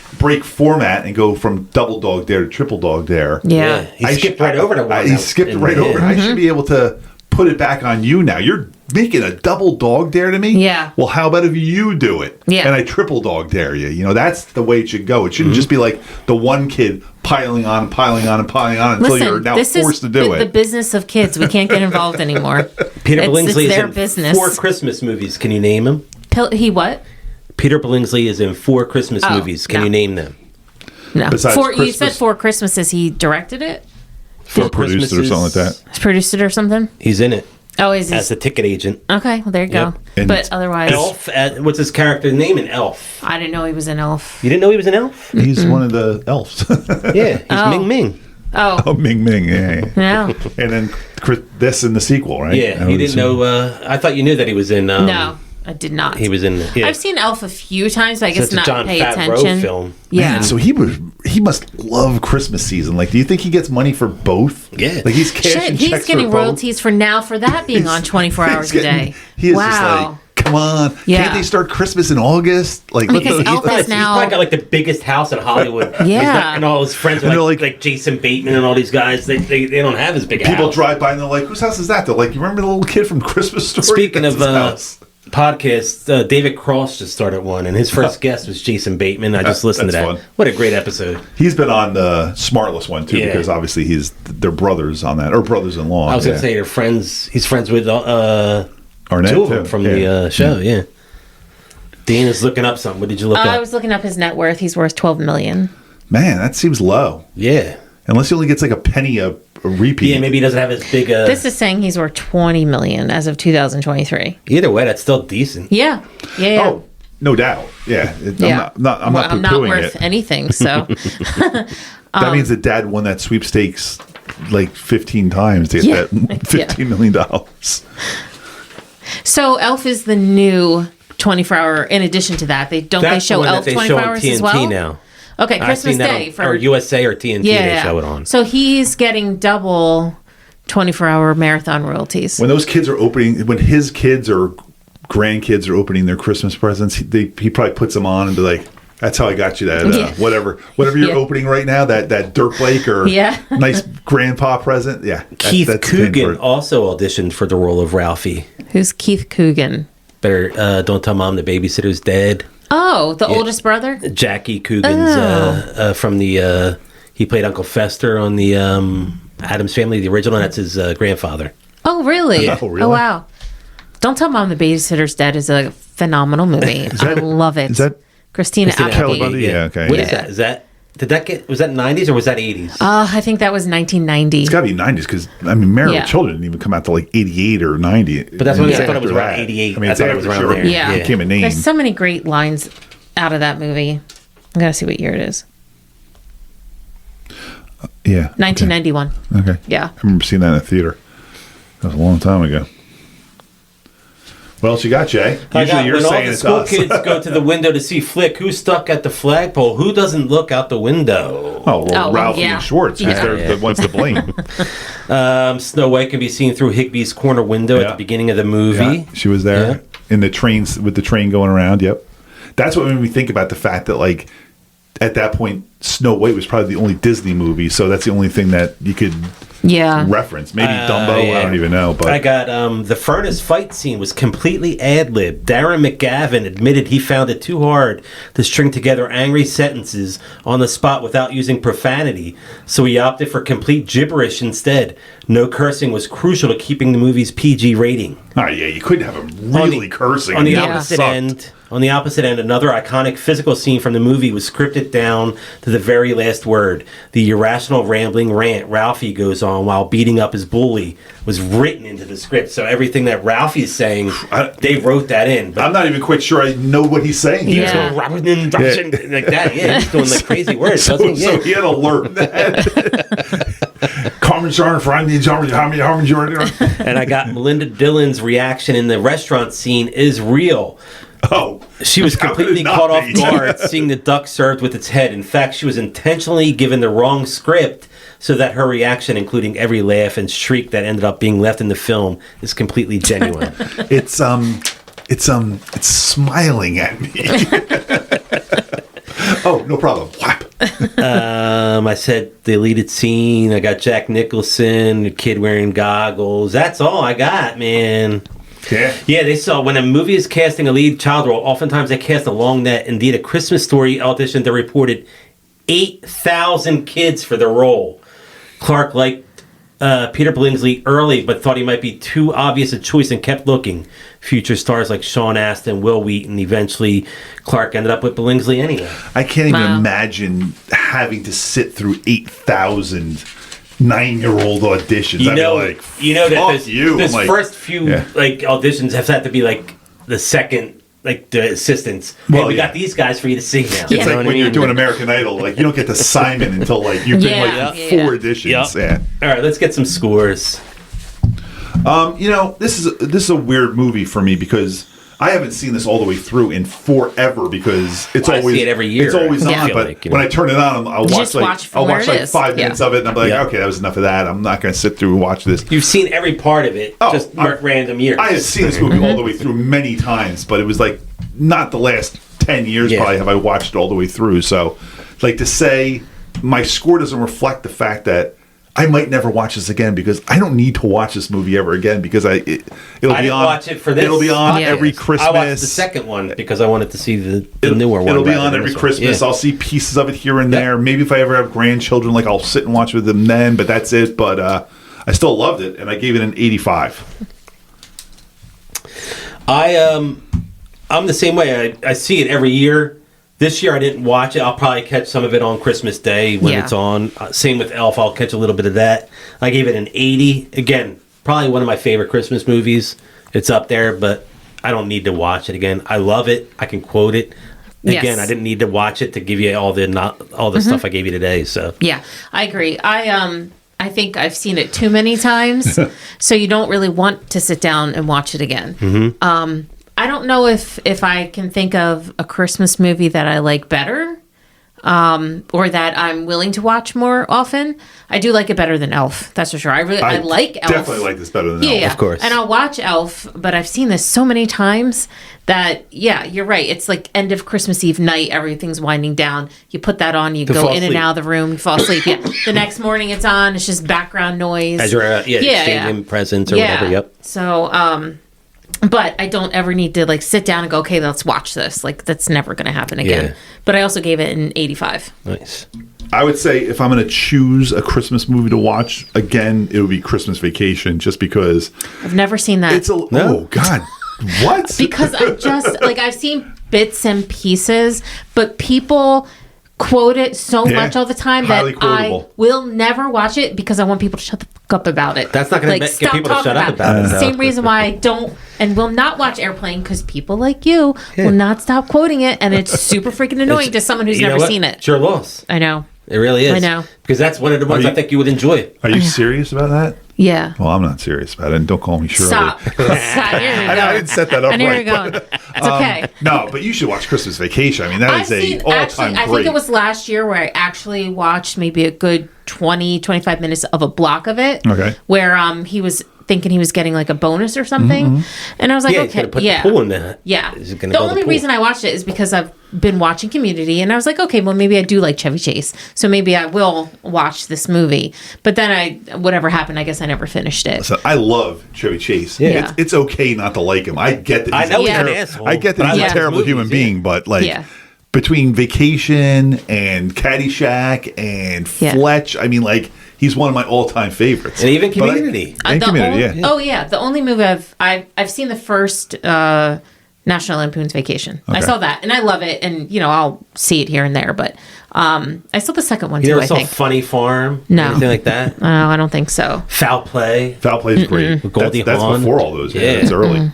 B: format and go from double dog dare to triple dog dare.
C: Yeah.
A: He skipped right over to one.
B: He skipped right over it. I should be able to put it back on you now. You're making a double dog dare to me?
C: Yeah.
B: Well, how about if you do it?
C: Yeah.
B: And I triple dog dare you? You know, that's the way it should go. It shouldn't just be like the one kid piling on until you're now forced to do it.
C: The business of kids. We can't get involved anymore.
A: Peter Billingsley
C: is
A: in
C: business.
A: 4 Christmas movies. Can you name him?
C: He what?
A: Peter Billingsley is in 4 Christmas movies. Can you name them?
C: No. You said 4 Christmases. He directed it?
B: Or produced it or something like that.
C: Produced it or something?
A: He's in it.
C: Oh, is he?
A: As the ticket agent.
C: Okay, well, there you go. But otherwise...
A: Elf. What's his character's name in Elf?
C: I didn't know he was an elf.
A: You didn't know he was an elf?
B: He's one of the elves.
A: Yeah, he's Ming Ming.
B: Oh, Ming Ming, yeah. And then this in the sequel, right?
A: Yeah, he didn't know... I thought you knew that he was in...
C: no, I did not.
A: He was in... Yeah.
C: I've seen Elf a few times, but I guess not
A: John
C: pay
A: Favreau
C: attention.
A: Film.
C: Yeah.
B: Man, so he must love Christmas season. Like, do you think he gets money for both?
A: Yeah.
B: Like he's cashing checks
C: he's getting
B: for
C: royalties for that being on 24 hours a day.
B: He is just like, come on.
C: Yeah.
B: Can't they start Christmas in August? Like,
C: because Elf is now...
A: He's probably got like the biggest house in Hollywood.
C: Yeah.
A: And all his friends are like Jason Bateman and all these guys. They don't have as big a house.
B: People drive by and they're like, whose house is that? They're like, you remember the little kid from Christmas Story?
A: Speaking of podcasts, David Cross just started one, and his first guest was Jason Bateman. I just listened to that. Fun. What a great episode.
B: He's been on the Smartless one, too, because obviously they're brothers on that, or brothers-in-law.
A: I was going to say he's friends with
B: Arnett,
A: 2 of them from the show, yeah. Dean is looking up something. What did you look up?
C: I was looking up his net worth. He's worth $12 million.
B: Man, that seems low.
A: Yeah.
B: Unless he only gets like a penny a repeat.
A: Yeah, maybe he doesn't have as big a...
C: This is saying he's worth $20 million as of 2023.
A: Either way, that's still decent.
C: Yeah.
B: Oh, no doubt. Yeah. I'm not
C: worth anything, so...
B: that means that Dad won that sweepstakes like 15 times to get that $15 million.
C: So Elf is the new 24-hour. In addition to that, they show Elf 24 hours as well?
A: Now.
C: Okay, Christmas Day
A: or USA or TNT. They show it on.
C: So he's getting double 24-hour marathon royalties.
B: When those kids are opening, when his kids or grandkids are opening their Christmas presents, he probably puts them on and be like, "That's how I got you that whatever you're opening right now, that dirt bike or nice grandpa present." Yeah,
A: Keith Coogan also auditioned for the role of Ralphie.
C: Who's Keith Coogan?
A: Better don't tell Mom the babysitter's dead.
C: Oh, the oldest brother?
A: Jackie Coogan's from the... he played Uncle Fester on the Addams Family, the original, and that's his grandfather.
C: Oh, really?
B: Oh, really?
C: Oh, wow. Don't Tell Mom the Babysitter's Dead is a phenomenal movie. I love it.
B: Is that
C: Christina Applegate?
B: Yeah, okay.
A: What is that? Was that 90s or was that 80s?
C: I think that was 1990.
B: It's got to be 90s because, Married with Children didn't even come out to like 88 or 90.
A: But that's when I thought it was around 88. I thought it was around there.
C: Yeah.
B: It became a name.
C: There's so many great lines out of that movie. I got to see what year it is. 1991.
B: Okay.
C: Yeah.
B: I remember seeing that in the theater. That was a long time ago. What else you got, Jay? Usually you're saying it's us.
A: When all the school kids go to the window to see Flick, who's stuck at the flagpole? Who doesn't look out the window?
B: Ralphie and Schwartz, because they're the ones to blame.
A: Snow White can be seen through Higby's corner window at the beginning of the movie.
B: Yeah, she was there in the trains with the train going around. Yep. That's what made me think about the fact that, like, at that point, Snow White was probably the only Disney movie, so that's the only thing that you could reference. Maybe Dumbo, I don't even know. But
A: I got the furnace fight scene was completely ad-lib. Darren McGavin admitted he found it too hard to string together angry sentences on the spot without using profanity, so he opted for complete gibberish instead. No cursing was crucial to keeping the movie's PG rating.
B: Oh yeah, you couldn't have him really cursing.
A: On the opposite end, another iconic physical scene from the movie was scripted down to the very last word. The irrational rambling rant Ralphie goes on while beating up his bully was written into the script. So everything that Ralphie's saying, they wrote that in. But
B: I'm not even quite sure I know what he's saying.
A: He was going like that. Yeah, he's doing like crazy words.
B: So he had to learn that.
A: And I got Melinda Dillon's reaction in the restaurant scene is real.
B: Oh,
A: she was completely caught off guard seeing the duck served with its head. In fact, she was intentionally given the wrong script so that her reaction, including every laugh and shriek that ended up being left in the film, is completely genuine.
B: It's smiling at me. Oh, no problem. Whap.
A: I said deleted scene. I got Jack Nicholson, the kid wearing goggles. That's all I got, man. Yeah, they saw when a movie is casting a lead child role, oftentimes they cast a long net. Indeed, a Christmas Story audition that reported 8,000 kids for the role. Clark liked Peter Billingsley early, but thought he might be too obvious a choice and kept looking. Future stars like Sean Astin, Will Wheaton. Eventually, Clark ended up with Billingsley anyway.
B: I can't even imagine having to sit through 8,000 9-year-old auditions.
A: That those
B: like,
A: first few like auditions have had to be like the second, like the assistants. Well, we got these guys for you to sing now.
B: It's like when you're doing American Idol, like you don't get to Simon until like you've been like 4 auditions.
A: Yep. All right, let's get some scores.
B: This is a weird movie for me because I haven't seen this all the way through in forever because it's always
A: I see it every year.
B: It's always on, but
A: like,
B: when I turn it on, I'll watch like 5 minutes of it, and I'm like, okay, that was enough of that. I'm not going to sit through and watch this.
A: You've seen every part of it, just random years.
B: I have seen this movie all the way through many times, but it was like not the last 10 years probably have I watched it all the way through. So, like to say my score doesn't reflect the fact that I might never watch this again because I don't need to watch this movie ever again because it'll be on.
A: Watch it for this.
B: It'll be on every Christmas.
A: I watched the second one because I wanted to see the newer one.
B: It'll be on every Christmas. I'll see pieces of it here and there. Maybe if I ever have grandchildren, like I'll sit and watch with them then. But that's it. But I still loved it, and I gave it an 85.
A: I'm the same way. I see it every year. This year I didn't watch it. I'll probably catch some of it on Christmas Day when it's on. Same with Elf. I'll catch a little bit of that. I gave it an 80. Again, probably one of my favorite Christmas movies. It's up there, but I don't need to watch it again. I love it. I can quote it. Again, I didn't need to watch it to give you all the stuff I gave you today. So
C: yeah, I agree. I think I've seen it too many times, so you don't really want to sit down and watch it again. Mm-hmm. I don't know if I can think of a Christmas movie that I like better, or that I'm willing to watch more often. I do like it better than Elf. That's for sure. I like Elf.
B: Definitely like this better than Elf.
A: Yeah, of course.
C: And I'll watch Elf, but I've seen this so many times that you're right. It's like end of Christmas Eve night. Everything's winding down. You put that on. You go in and out of the room. You fall asleep. The next morning it's on. It's just background noise.
A: As you're exchanging presents or whatever. Yep.
C: So but I don't ever need to like sit down and go, okay, let's watch this. Like that's never going to happen again. Yeah. But I also gave it an 85.
A: Nice.
B: I would say if I'm going to choose a Christmas movie to watch again, it would be Christmas Vacation, just because
C: I've never seen that.
B: Oh God, what?
C: Because I just like I've seen bits and pieces, but people quote it so much all the time that I will never watch it because I want people to shut the fuck up about it.
A: That's not going to get people to shut up about it.
C: Same reason why I don't and will not watch Airplane, because people like you will not stop quoting it, and it's super freaking annoying to someone who's never seen it.
A: It's your loss.
C: I know.
A: It really is.
C: I know.
A: Because that's one of the ones I think you would enjoy.
B: Are you serious about that?
C: Yeah.
B: Well, I'm not serious about it, and don't call me Shirley.
C: Stop. I
B: didn't set that up.
C: I knew you were going. It's okay.
B: No, but you should watch Christmas Vacation. I mean, that is an all-time great.
C: I think it was last year where I actually watched maybe a good 20-25 minutes of a block of it.
B: Okay.
C: Where he was thinking he was getting like a bonus or something. And I was like,
A: Yeah,
C: okay.
A: put the pool in there.
C: Yeah.
A: Is it gonna
C: The
A: go to
C: only
A: pool?
C: reason I watched it is because I've been watching Community, and I was like, okay, well, maybe I do like Chevy Chase, so maybe I will watch this movie. But then whatever happened, I guess I never finished it.
B: So I love Chevy Chase.
C: Yeah.
B: It's okay not to like him. I get that.
A: I know he's
C: Yeah.
A: an asshole.
B: I get that
A: but
B: he's
A: I
B: a
A: like
B: terrible
A: his
B: human
A: movies,
B: being, but like
C: Yeah.
B: between Vacation and Caddyshack and
C: Yeah.
B: Fletch, I mean, like he's one of my all-time favorites.
A: And even
B: But
A: Community.
B: And Community, yeah.
C: Oh yeah, the only movie I've seen the first National Lampoon's Vacation. I
B: Okay.
C: saw that and I love it, and I'll see it here and there. But I saw the second one
A: You
C: too.
A: never
C: I
A: saw
C: think.
A: Funny Farm?
C: No.
A: Anything like that?
C: No, I don't think so.
A: Foul Play?
B: Foul Play is great.
A: Goldie
B: That's
A: Hawn.
B: before all those. Yeah,
A: Yeah.
B: it's early.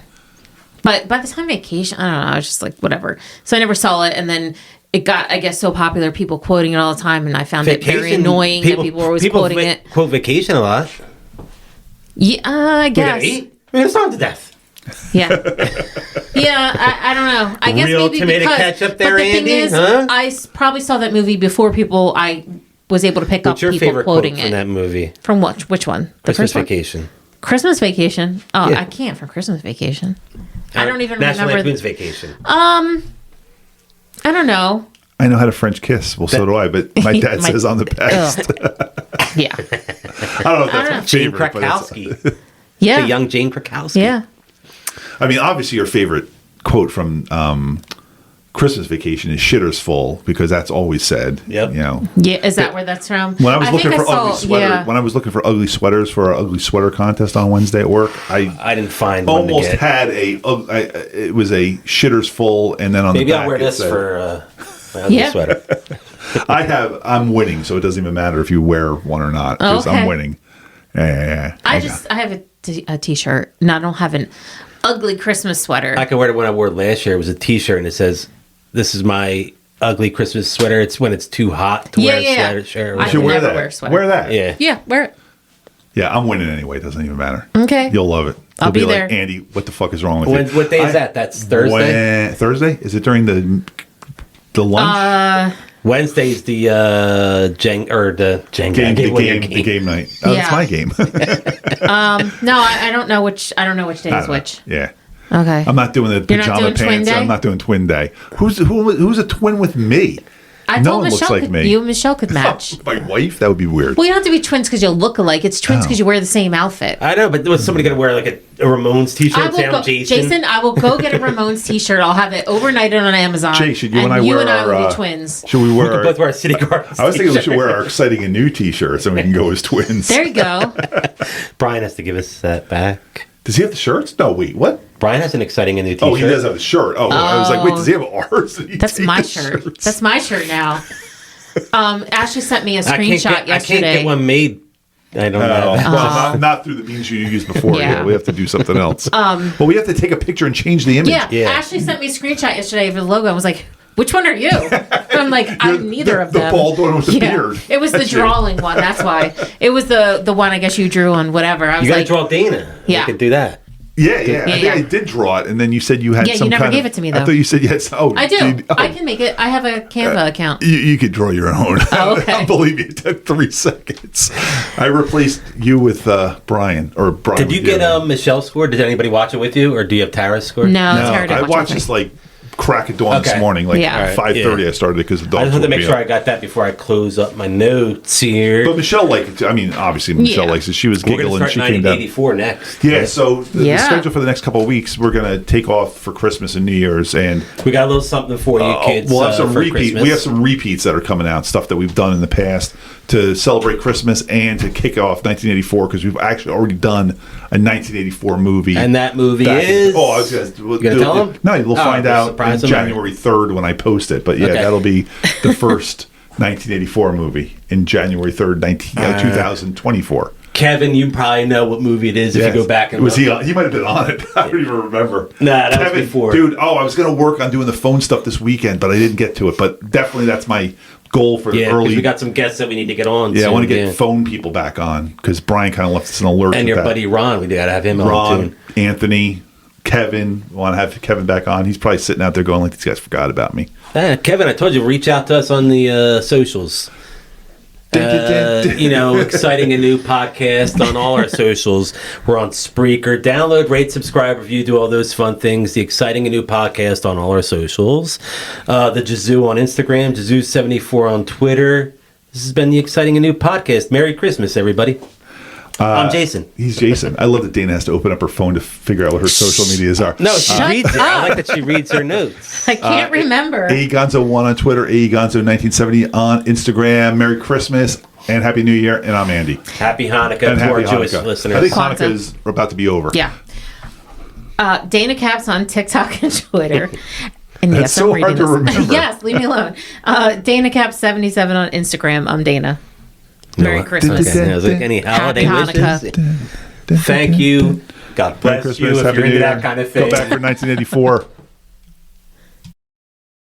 C: But by the time Vacation, I don't know. I was just like whatever. So I never saw it, and then it got, I guess, so popular, people quoting it all the time, and I found it very annoying that people were always quoting it.
A: Quote Vacation a lot.
C: Yeah, I
A: We're gonna
C: guess.
A: eat. We're gonna starve to death.
C: Yeah. Yeah, I don't know. I guess
A: Real
C: maybe
A: tomato
C: because,
A: ketchup there,
C: but the thing
A: Andy,
C: is,
A: huh?
C: I probably saw that movie before I was able to pick
A: What's
C: up
A: your
C: people
A: favorite quote
C: quoting
A: from
C: it.
A: that movie?
C: From which one? The
A: Christmas
C: first one?
A: Vacation.
C: Christmas Vacation. Oh,
A: Yeah.
C: I can't from Christmas Vacation. I don't even
A: National
C: remember.
A: Lampoon's Vacation.
C: I don't know.
B: I know how to French kiss. Well, so do I. But my dad says I'm the best.
C: Yeah.
B: I don't know if that's my
A: Jane
B: favorite. But it's-
A: Krakowski.
C: Yeah.
A: The young Jane Krakowski.
C: Yeah.
B: I mean, obviously, your favorite quote from Christmas Vacation is "Shitter's full" because that's always said.
A: Yep.
B: You know,
C: Yeah. Is that where that's from?
B: when I was looking
C: think
B: for ugly sweater,
C: Yeah.
B: when I was looking for ugly sweaters for our ugly sweater contest on Wednesday at work, I
A: didn't find one to
B: almost
A: get.
B: had it was a "Shitter's full," and then on
A: Maybe
B: the back
A: I'll wear
B: it
A: this
B: said-
A: for my ugly
C: Yeah.
A: sweater.
B: I'm winning, so it doesn't even matter if you wear one or not because
C: Okay.
B: I'm winning. Yeah.
C: I have a t-shirt, and I don't have an ugly Christmas sweater.
A: I could wear the one I wore last year. It was a T-shirt, and it says, "This is my ugly Christmas sweater." It's when it's too hot to wear a sweater. Shirt.
C: I
B: You should
C: can
B: wear
C: never
B: that.
C: wear a sweater.
B: Wear that.
A: Yeah.
C: Yeah, wear it.
B: Yeah, I'm winning anyway. It doesn't even matter.
C: Okay.
B: You'll love it.
C: I'll
B: You'll
C: be
B: like,
C: there.
B: Andy, what the fuck is wrong with
A: When,
B: you?
A: what day is that? That's Thursday.
B: Thursday? Is it during the lunch?
A: Wednesday's the Jenga
B: the game night. Oh,
C: Yeah.
B: that's my game.
C: No, I don't know which. I don't know which day is which.
B: Yeah.
C: Okay.
B: I'm not doing the
C: You're not
B: pajama
C: doing twin
B: pants.
C: day?
B: I'm not doing twin day. Who's a twin with me?
C: I
B: No
C: told
B: one looks
C: Michelle
B: like me.
C: you and Michelle could match.
B: My wife? That would be weird.
C: Well, you don't have to be twins because you'll look alike. It's twins because you wear the same outfit.
A: I know, but was somebody going to wear like a Ramones
C: I
A: T-shirt?
C: will go, Jason, I will go get a Ramones T-shirt. I'll have it overnighted on Amazon.
B: Jay, should you and I wear
C: I will
B: our
C: be twins.
B: Should we
A: We
B: wear
A: could both wear a City Guards.
B: I was thinking we should
A: t-shirt.
B: wear our exciting and new t-shirts and we can go as twins.
C: There you go.
A: Brian has to give us that back.
B: Does he have the shirts? No, wait, what?
A: Brian has an exciting and new T-shirt.
B: Oh, he does have the shirt. Oh, I was like, wait, does he have ours? Did he
C: That's
B: take
C: my
B: the
C: shirt.
B: shirts?
C: That's my shirt now. Ashley sent me a
A: I can't
C: screenshot
A: get
C: yesterday.
A: one made. I don't
B: Oh,
A: know.
B: well, not through the means you used before.
C: Yeah.
B: Yeah, we have to do something else. Well, we have to take a picture and change the image.
C: Yeah, Ashley sent me a screenshot yesterday of the logo. I was like, which one are you? I'm like, I'm neither of
B: the
C: them.
B: bald one with the beard.
C: It was the
B: That's you.
C: drawing one. That's why. It was the one I guess you drew on whatever. I was
A: You got to
C: like,
A: draw Dana.
C: Yeah.
A: You could do that.
B: Yeah. I think
C: yeah.
B: I did draw it, and then you said you had
C: Yeah, you
B: some
C: never
B: kind
C: gave
B: of,
C: it to me,
B: I
C: though.
B: thought you said yes. Oh,
C: I do.
B: did- oh.
C: I can make it. I have a Canva account.
B: You could draw your own.
C: Oh, okay.
B: Believe me, it took 3 seconds. I replaced you with Brian. Or Brian.
A: Did you
B: with
A: get Michelle's score? Did anybody watch it with you, or do you have Tara's score?
C: No,
B: No,
C: Tara didn't
B: I
C: watch
B: watched
C: it with
B: this
C: me.
B: like crack of dawn this
A: Okay.
B: morning, like
C: Yeah.
B: 5:30.
A: Yeah.
B: I started it because the dogs
A: I just had to
B: woke
A: make
B: me
A: sure
B: up.
A: I got that before I close up my notes here.
B: But Michelle liked it. I mean, obviously Michelle
C: Yeah.
B: likes it. She was
A: We're going
B: giggling.
A: to
B: She
A: start
B: came down.
A: 1984 next.
B: Yeah, so the
C: Yeah.
B: schedule for the next couple of weeks, we're going to take off for Christmas and New Year's, and
A: We got a little something for you kids.
B: we'll have some
A: for
B: repeat.
A: Christmas.
B: We have some repeats that are coming out, stuff that we've done in the past to celebrate Christmas and to kick off 1984 because we've actually already done a 1984 movie.
A: And that movie
B: back in-
A: is.
B: Oh, I was gonna
A: gonna tell them?
B: No, we'll
A: Oh,
B: find
A: we'll
B: out
A: surprise
B: on
A: them,
B: January 3rd when I post it. But yeah,
A: Okay.
B: that'll be the first 1984 movie in January 3rd, 2024.
A: Kevin, you probably know what movie it is if
B: Yes.
A: you go back and
B: was
A: look.
B: he on? He might have been on it. I don't even remember.
A: Nah, that was before.
B: Dude, I was going to work on doing the phone stuff this weekend, but I didn't get to it. But definitely that's my goal for the
A: Yeah, because
B: early.
A: we got some guests that we need to get on.
B: I
A: soon,
B: want to get
A: yeah.
B: phone people back on because Brian kind of left us an alert.
A: And
B: with
A: your
B: that.
A: buddy Ron, we got to have him on
B: Ron,
A: too.
B: Anthony, Kevin. Want to have Kevin back on? He's probably sitting out there going like, "These guys forgot about me."
A: Kevin, I told you, reach out to us on the socials. Exciting a new podcast on all our socials. We're on Spreaker. Download, rate, subscribe, review, do all those fun things. The Exciting a New podcast on all our socials. The Jazoo on Instagram, Jazoo74 on Twitter. This has been the Exciting a New podcast. Merry Christmas, everybody. I'm Jason.
B: He's Jason. I love that Dana has to open up her phone to figure out what her social medias are.
A: No, she reads it. I like that she reads her notes.
C: I can't remember.
B: Aegonzo1 on Twitter, Aegonzo1970 on Instagram. Merry Christmas and Happy New Year. And I'm Andy.
A: Happy Hanukkah to our Jewish listeners.
B: I think Hanukkah is about to be over.
C: Yeah. Dana Caps on TikTok and Twitter. And
B: That's so hard to remember.
C: Yes, leave me alone. Dana Caps77 on Instagram. I'm Dana. Merry Christmas.
A: Okay. Any holiday wishes? Thank you. God bless you if you're into that kind of thing.
B: Go back for 1984.